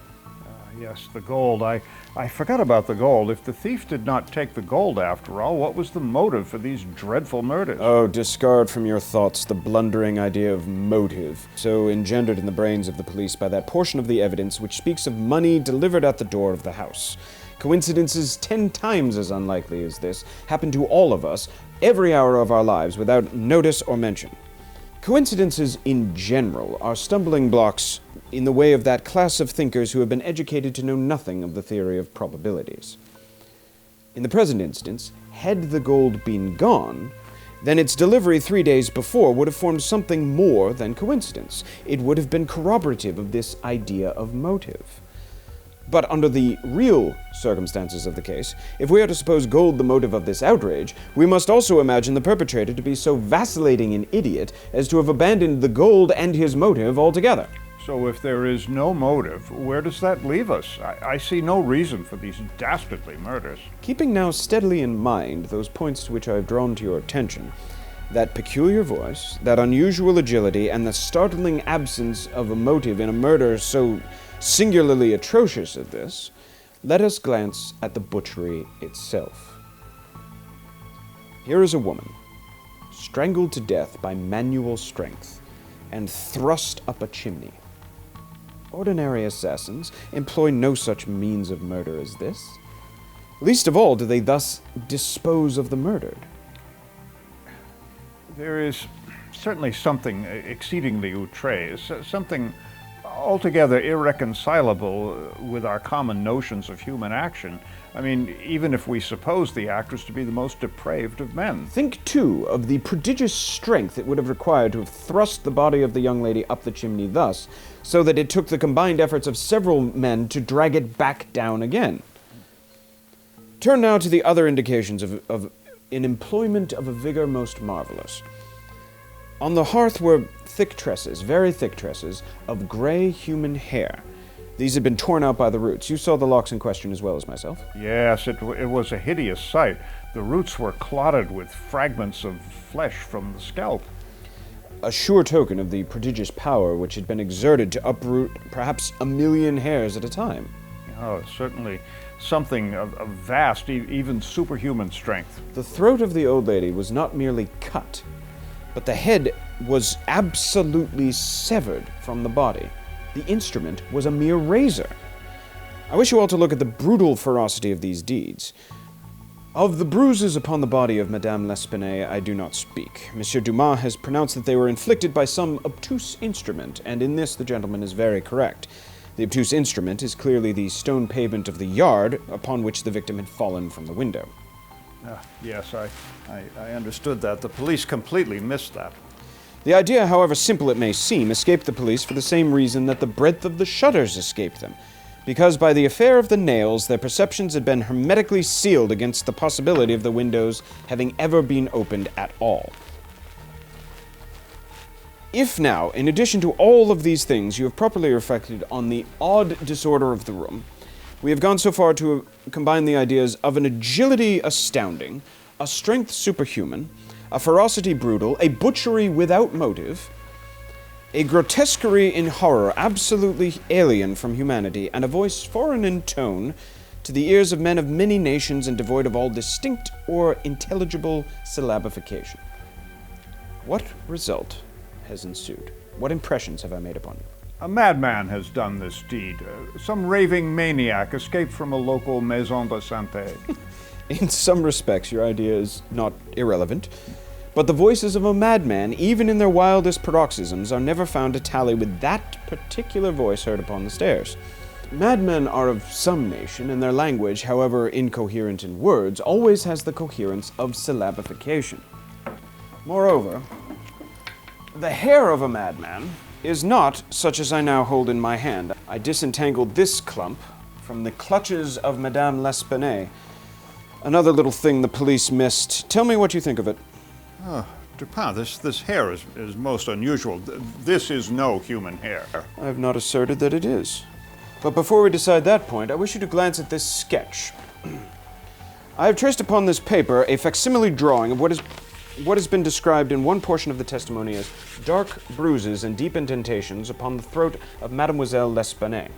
Yes, the gold. I forgot about the gold. If the thief did not take the gold after all, what was the motive for these dreadful murders? Oh, discard from your thoughts the blundering idea of motive, so engendered in the brains of the police by that portion of the evidence which speaks of money delivered at the door of the house. Coincidences 10 times as unlikely as this happen to all of us every hour of our lives without notice or mention. Coincidences in general are stumbling blocks in the way of that class of thinkers who have been educated to know nothing of the theory of probabilities. In the present instance, had the gold been gone, then its delivery 3 days before would have formed something more than coincidence. It would have been corroborative of this idea of motive. But under the real circumstances of the case, if we are to suppose gold the motive of this outrage, we must also imagine the perpetrator to be so vacillating an idiot as to have abandoned the gold and his motive altogether. So if there is no motive, where does that leave us? I see no reason for these dastardly murders. Keeping now steadily in mind those points to which I have drawn to your attention, that peculiar voice, that unusual agility, and the startling absence of a motive in a murder so singularly atrocious as this, let us glance at the butchery itself. Here is a woman, strangled to death by manual strength, and thrust up a chimney. Ordinary assassins employ no such means of murder as this. Least of all do they thus dispose of the murdered. There is certainly something exceedingly outre, something altogether irreconcilable with our common notions of human action. I mean, even if we suppose the actress to be the most depraved of men. Think, too, of the prodigious strength it would have required to have thrust the body of the young lady up the chimney thus, so that it took the combined efforts of several men to drag it back down again. Turn now to the other indications of an employment of a vigor most marvelous. On the hearth were thick tresses, very thick tresses, of gray human hair. These had been torn out by the roots. You saw the locks in question as well as myself. Yes, it was a hideous sight. The roots were clotted with fragments of flesh from the scalp. A sure token of the prodigious power which had been exerted to uproot perhaps 1,000,000 hairs at a time. Oh, certainly something of vast, even superhuman strength. The throat of the old lady was not merely cut. but the head was absolutely severed from the body. The instrument was a mere razor. I wish you all to look at the brutal ferocity of these deeds. Of the bruises upon the body of Madame L'Espanaye I do not speak. Monsieur Dumas has pronounced that they were inflicted by some obtuse instrument, and in this the gentleman is very correct. The obtuse instrument is clearly the stone pavement of the yard upon which the victim had fallen from the window. Yes, I understood that. The police completely missed that. The idea, however simple it may seem, escaped the police for the same reason that the breadth of the shutters escaped them. Because by the affair of the nails, their perceptions had been hermetically sealed against the possibility of the windows having ever been opened at all. If now, in addition to all of these things, you have properly reflected on the odd disorder of the room, we have gone so far to combine the ideas of an agility astounding, a strength superhuman, a ferocity brutal, a butchery without motive, a grotesquerie in horror absolutely alien from humanity, and a voice foreign in tone to the ears of men of many nations and devoid of all distinct or intelligible syllabification. What result has ensued? What impressions have I made upon you? A madman has done this deed. Some raving maniac escaped from a local maison de santé. In some respects, your idea is not irrelevant. But the voices of a madman, even in their wildest paroxysms, are never found to tally with that particular voice heard upon the stairs. Madmen are of some nation, and their language, however incoherent in words, always has the coherence of syllabification. Moreover, the hair of a madman is not such as I now hold in my hand. I disentangled this clump from the clutches of Madame L'Espanaye. Another little thing the police missed. Tell me what you think of it. Dupin, this hair is most unusual. This is no human hair. I have not asserted that it is. But before we decide that point, I wish you to glance at this sketch. I have traced upon this paper a facsimile drawing of what has been described in one portion of the testimony as dark bruises and deep indentations upon the throat of Mademoiselle L'Espanaye.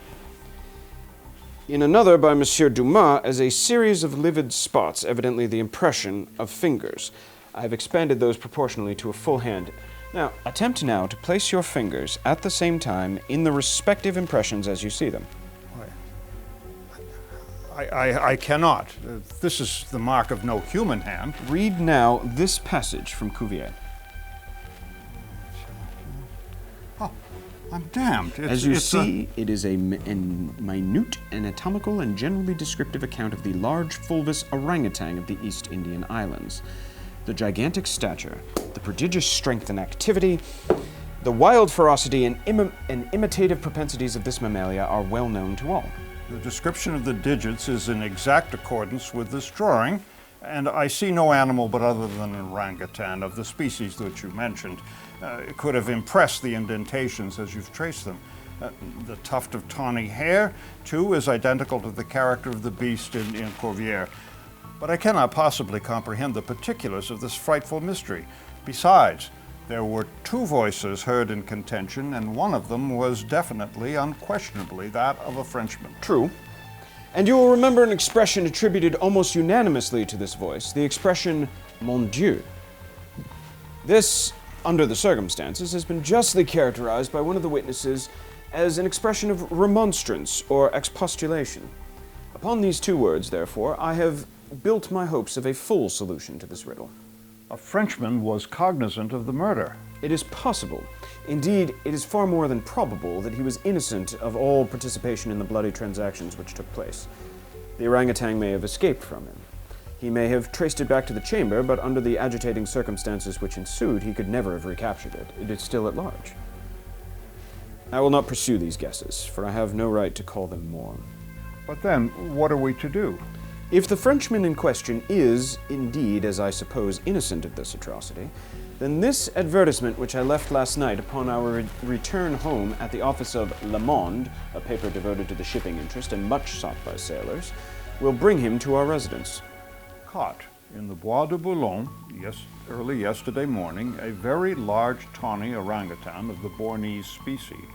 In another, by Monsieur Dumas, as a series of livid spots, evidently the impression of fingers. I have expanded those proportionally to a full hand. Now, attempt now to place your fingers at the same time in the respective impressions as you see them. I cannot. This is the mark of no human hand. Read now this passage from Cuvier. Oh, I'm damned. As you see, it is a minute, anatomical, and generally descriptive account of the large fulvous orangutan of the East Indian Islands. The gigantic stature, the prodigious strength and activity, the wild ferocity and imitative propensities of this mammalia are well known to all. The description of the digits is in exact accordance with this drawing, and I see no animal but other than an orangutan of the species that you mentioned. It could have impressed the indentations as you've traced them. The tuft of tawny hair, too, is identical to the character of the beast in Cuvier. But I cannot possibly comprehend the particulars of this frightful mystery. Besides, there were two voices heard in contention, and one of them was definitely, unquestionably, that of a Frenchman. True. And you will remember an expression attributed almost unanimously to this voice, the expression, mon Dieu. This, under the circumstances, has been justly characterized by one of the witnesses as an expression of remonstrance or expostulation. Upon these two words, therefore, I have built my hopes of a full solution to this riddle. A Frenchman was cognizant of the murder. It is possible. Indeed, it is far more than probable that he was innocent of all participation in the bloody transactions which took place. The orangutan may have escaped from him. He may have traced it back to the chamber, but under the agitating circumstances which ensued, he could never have recaptured it. It is still at large. I will not pursue these guesses, for I have no right to call them more. But then, what are we to do? If the Frenchman in question is, indeed, as I suppose, innocent of this atrocity, then this advertisement which I left last night upon our return home at the office of Le Monde, a paper devoted to the shipping interest and much sought by sailors, will bring him to our residence. Caught in the Bois de Boulogne, early yesterday morning, a very large tawny orangutan of the Bornese species.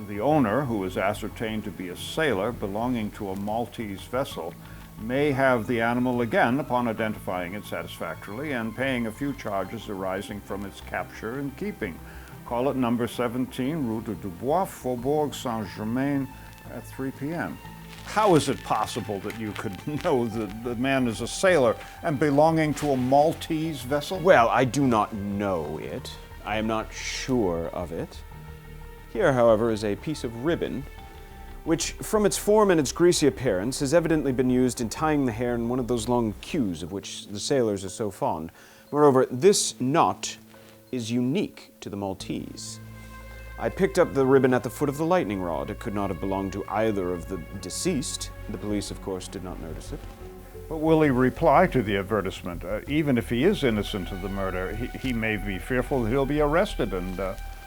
The owner, who is ascertained to be a sailor belonging to a Maltese vessel, may have the animal again upon identifying it satisfactorily and paying a few charges arising from its capture and keeping. Call it number 17, Rue de Dubois, Faubourg Saint-Germain, at 3 p.m. How is it possible that you could know that the man is a sailor and belonging to a Maltese vessel? Well, I do not know it. I am not sure of it. Here, however, is a piece of ribbon, which, from its form and its greasy appearance, has evidently been used in tying the hair in one of those long queues of which the sailors are so fond. Moreover, this knot is unique to the Maltese. I picked up the ribbon at the foot of the lightning rod. It could not have belonged to either of the deceased. The police, of course, did not notice it. But will he reply to the advertisement? Even if he is innocent of the murder, he may be fearful that he'll be arrested and...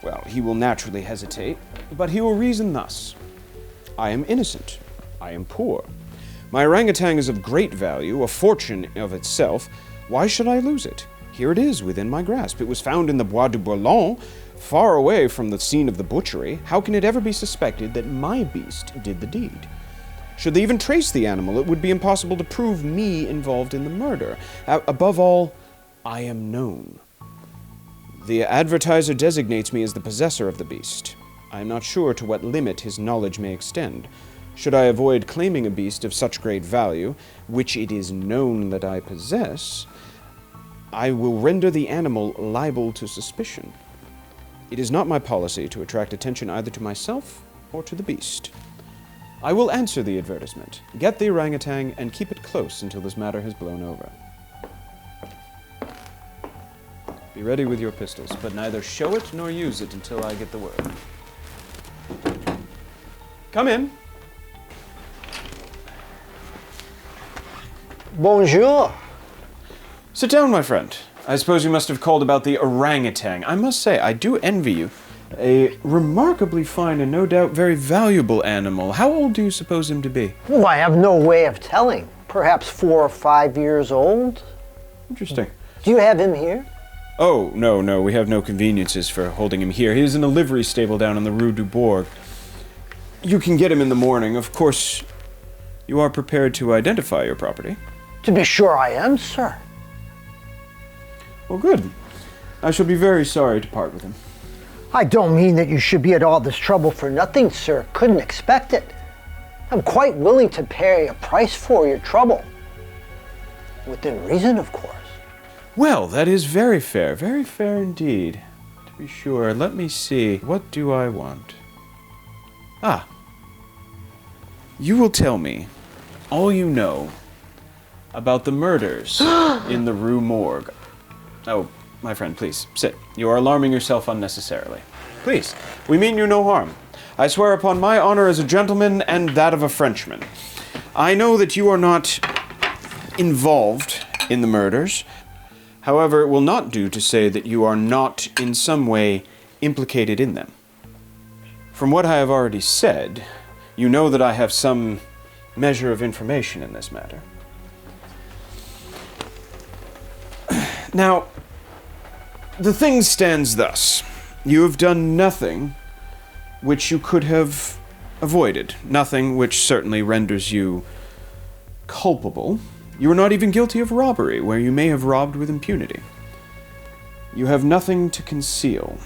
Well, he will naturally hesitate, but he will reason thus. I am innocent. I am poor. My orangutan is of great value, a fortune of itself. Why should I lose it? Here it is within my grasp. It was found in the Bois de Boulogne, far away from the scene of the butchery. How can it ever be suspected that my beast did the deed? Should they even trace the animal, it would be impossible to prove me involved in the murder. Above all, I am known. The advertiser designates me as the possessor of the beast. I am not sure to what limit his knowledge may extend. Should I avoid claiming a beast of such great value, which it is known that I possess, I will render the animal liable to suspicion. It is not my policy to attract attention either to myself or to the beast. I will answer the advertisement, get the orangutan, and keep it close until this matter has blown over. Be ready with your pistols, but neither show it nor use it until I get the word. Come in. Bonjour. Sit down, my friend. I suppose you must have called about the orangutan. I must say, I do envy you. A remarkably fine and no doubt very valuable animal. How old do you suppose him to be? Oh, I have no way of telling. Perhaps 4 or 5 years old. Interesting. Do you have him here? Oh, no, we have no conveniences for holding him here. He is in a livery stable down on the Rue du Bourg. You can get him in the morning. Of course, you are prepared to identify your property. To be sure I am, sir. Well, good. I shall be very sorry to part with him. I don't mean that you should be at all this trouble for nothing, sir. Couldn't expect it. I'm quite willing to pay a price for your trouble. Within reason, of course. Well, that is very fair indeed. To be sure, let me see. What do I want? Ah. You will tell me all you know about the murders in the Rue Morgue. Oh, my friend, please, sit. You are alarming yourself unnecessarily. Please, we mean you no harm. I swear upon my honor as a gentleman and that of a Frenchman. I know that you are not involved in the murders. However, it will not do to say that you are not in some way implicated in them. From what I have already said, you know that I have some measure of information in this matter. Now, the thing stands thus. You have done nothing which you could have avoided, nothing which certainly renders you culpable. You are not even guilty of robbery, where you may have robbed with impunity. You have nothing to conceal.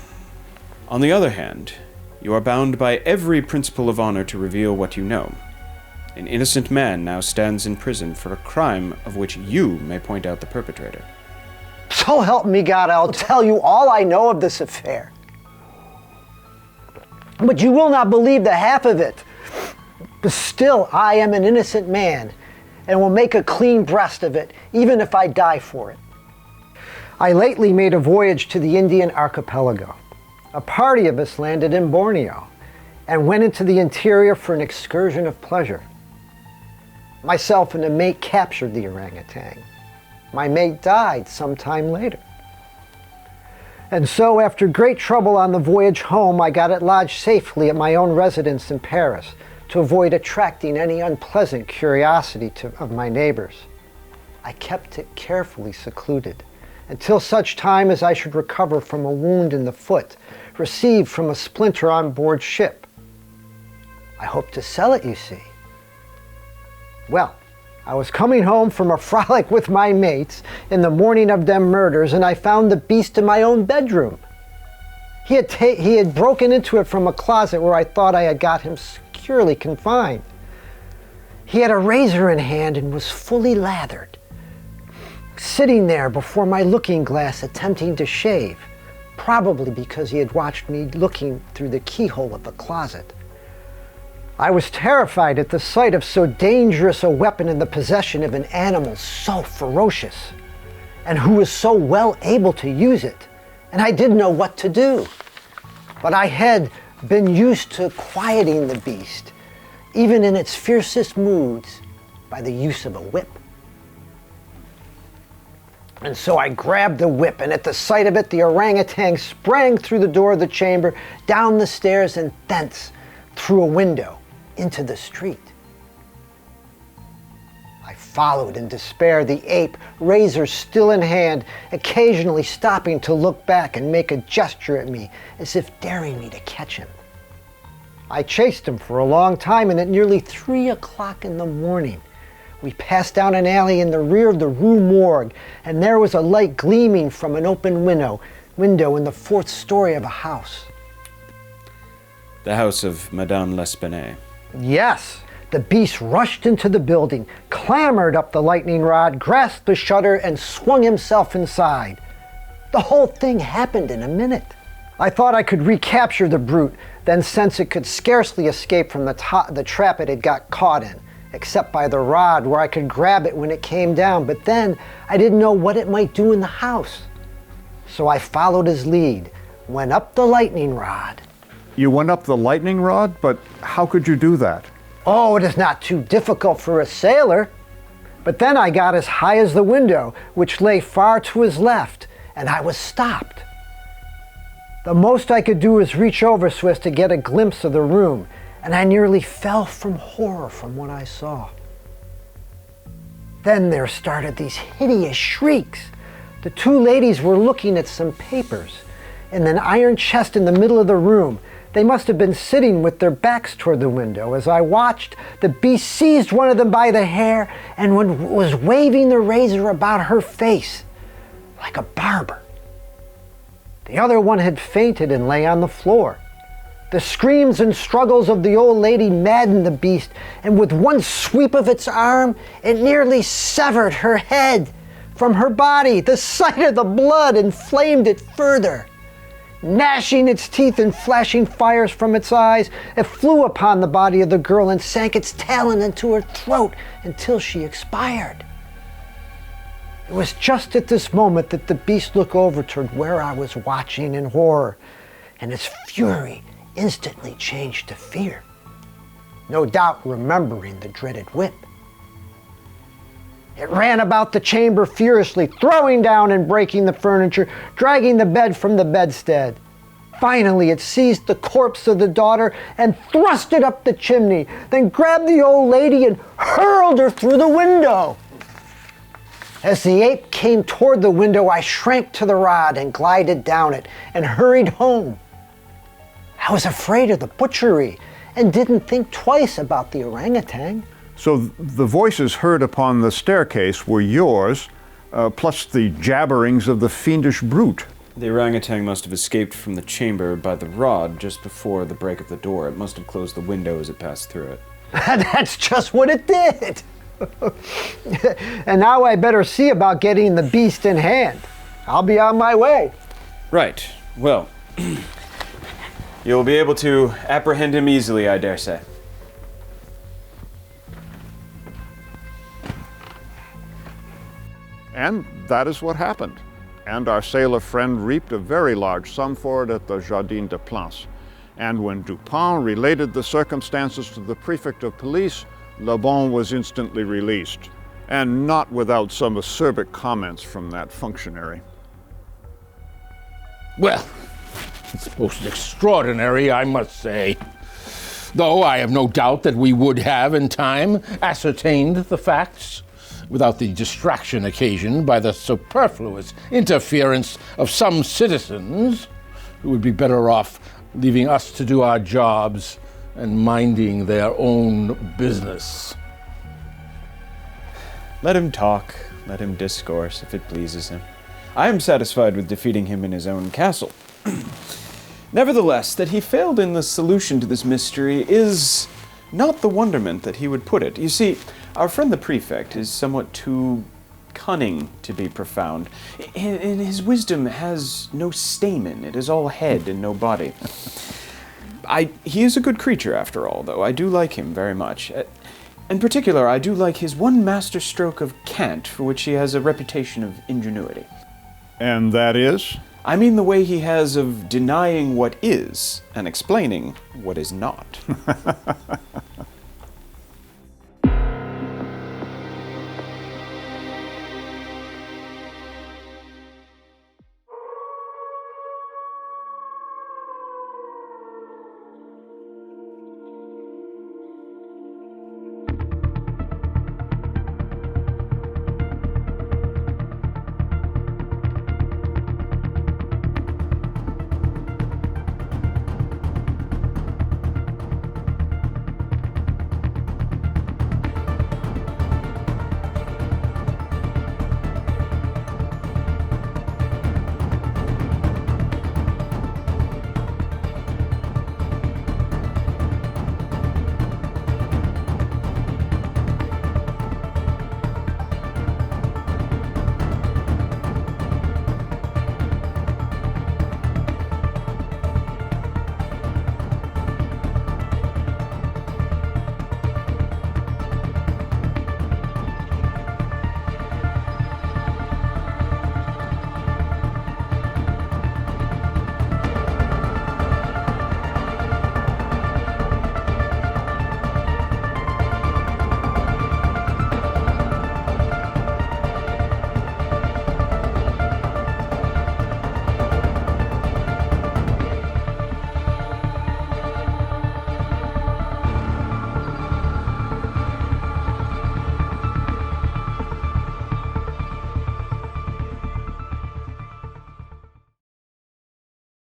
On the other hand, you are bound by every principle of honor to reveal what you know. An innocent man now stands in prison for a crime of which you may point out the perpetrator. So help me God, I'll tell you all I know of this affair. But you will not believe the half of it. But still, I am an innocent man, and will make a clean breast of it, even if I die for it. I lately made a voyage to the Indian archipelago. A party of us landed in Borneo, and went into the interior for an excursion of pleasure. Myself and a mate captured the orangutan. My mate died some time later. And so, after great trouble on the voyage home, I got it lodged safely at my own residence in Paris to avoid attracting any unpleasant curiosity of my neighbors. I kept it carefully secluded until such time as I should recover from a wound in the foot received from a splinter on board ship. I hoped to sell it, you see. Well, I was coming home from a frolic with my mates in the morning of them murders, and I found the beast in my own bedroom. He had broken into it from a closet where I thought I had got him securely confined. He had a razor in hand and was fully lathered, sitting there before my looking glass attempting to shave, probably because he had watched me looking through the keyhole of the closet. I was terrified at the sight of so dangerous a weapon in the possession of an animal so ferocious, and who was so well able to use it, and I didn't know what to do. But I had been used to quieting the beast, even in its fiercest moods, by the use of a whip. And so I grabbed the whip, and at the sight of it, the orangutan sprang through the door of the chamber, down the stairs, and thence through a window into the street. I followed in despair, the ape, razor still in hand, occasionally stopping to look back and make a gesture at me, as if daring me to catch him. I chased him for a long time, and at nearly 3 o'clock in the morning, we passed down an alley in the rear of the Rue Morgue, and there was a light gleaming from an open window in the 4th story of a house. The house of Madame L'Espanaye. Yes, the beast rushed into the building, clambered up the lightning rod, grasped the shutter, and swung himself inside. The whole thing happened in a minute. I thought I could recapture the brute, then since it could scarcely escape from the trap it had got caught in, except by the rod where I could grab it when it came down, but then I didn't know what it might do in the house. So I followed his lead, went up the lightning rod. You went up the lightning rod, but how could you do that? Oh, it is not too difficult for a sailor. But then I got as high as the window, which lay far to his left, and I was stopped. The most I could do was reach over so as to get a glimpse of the room, and I nearly fell from horror from what I saw. Then there started these hideous shrieks. The 2 ladies were looking at some papers in an iron chest in the middle of the room. They must have been sitting with their backs toward the window. As I watched, the beast seized one of them by the hair and was waving the razor about her face like a barber. The other one had fainted and lay on the floor. The screams and struggles of the old lady maddened the beast, and with one sweep of its arm, it nearly severed her head from her body. The sight of the blood inflamed it further. Gnashing its teeth and flashing fires from its eyes, it flew upon the body of the girl and sank its talon into her throat until she expired. It was just at this moment that the beast looked over toward where I was watching in horror, and its fury instantly changed to fear, no doubt remembering the dreaded whip. It ran about the chamber furiously, throwing down and breaking the furniture, dragging the bed from the bedstead. Finally, it seized the corpse of the daughter and thrust it up the chimney, then grabbed the old lady and hurled her through the window. As the ape came toward the window, I shrank to the rod and glided down it and hurried home. I was afraid of the butchery and didn't think twice about the orangutan. So the voices heard upon the staircase were yours, plus the jabberings of the fiendish brute. The orangutan must have escaped from the chamber by the rod just before the break of the door. It must have closed the window as it passed through it. That's just what it did. And now I better see about getting the beast in hand. I'll be on my way. Right. Well, you'll be able to apprehend him easily, I dare say. And that is what happened. And our sailor friend reaped a very large sum for it at the Jardin des Plantes. And when Dupin related the circumstances to the prefect of police, Le Bon was instantly released, and not without some acerbic comments from that functionary. Well, it's most extraordinary, I must say. Though I have no doubt that we would have, in time, ascertained the facts, without the distraction occasioned by the superfluous interference of some citizens who would be better off leaving us to do our jobs and minding their own business. Let him talk, let him discourse, if it pleases him. I am satisfied with defeating him in his own castle. Nevertheless, that he failed in the solution to this mystery is not the wonderment that he would put it. You see, our friend the prefect is somewhat too cunning to be profound. And his wisdom has no stamen. It is all head and no body. He is a good creature, after all, though. I do like him very much. In particular, I do like his one master stroke of cant, for which he has a reputation of ingenuity. And that is? I mean the way he has of denying what is and explaining what is not.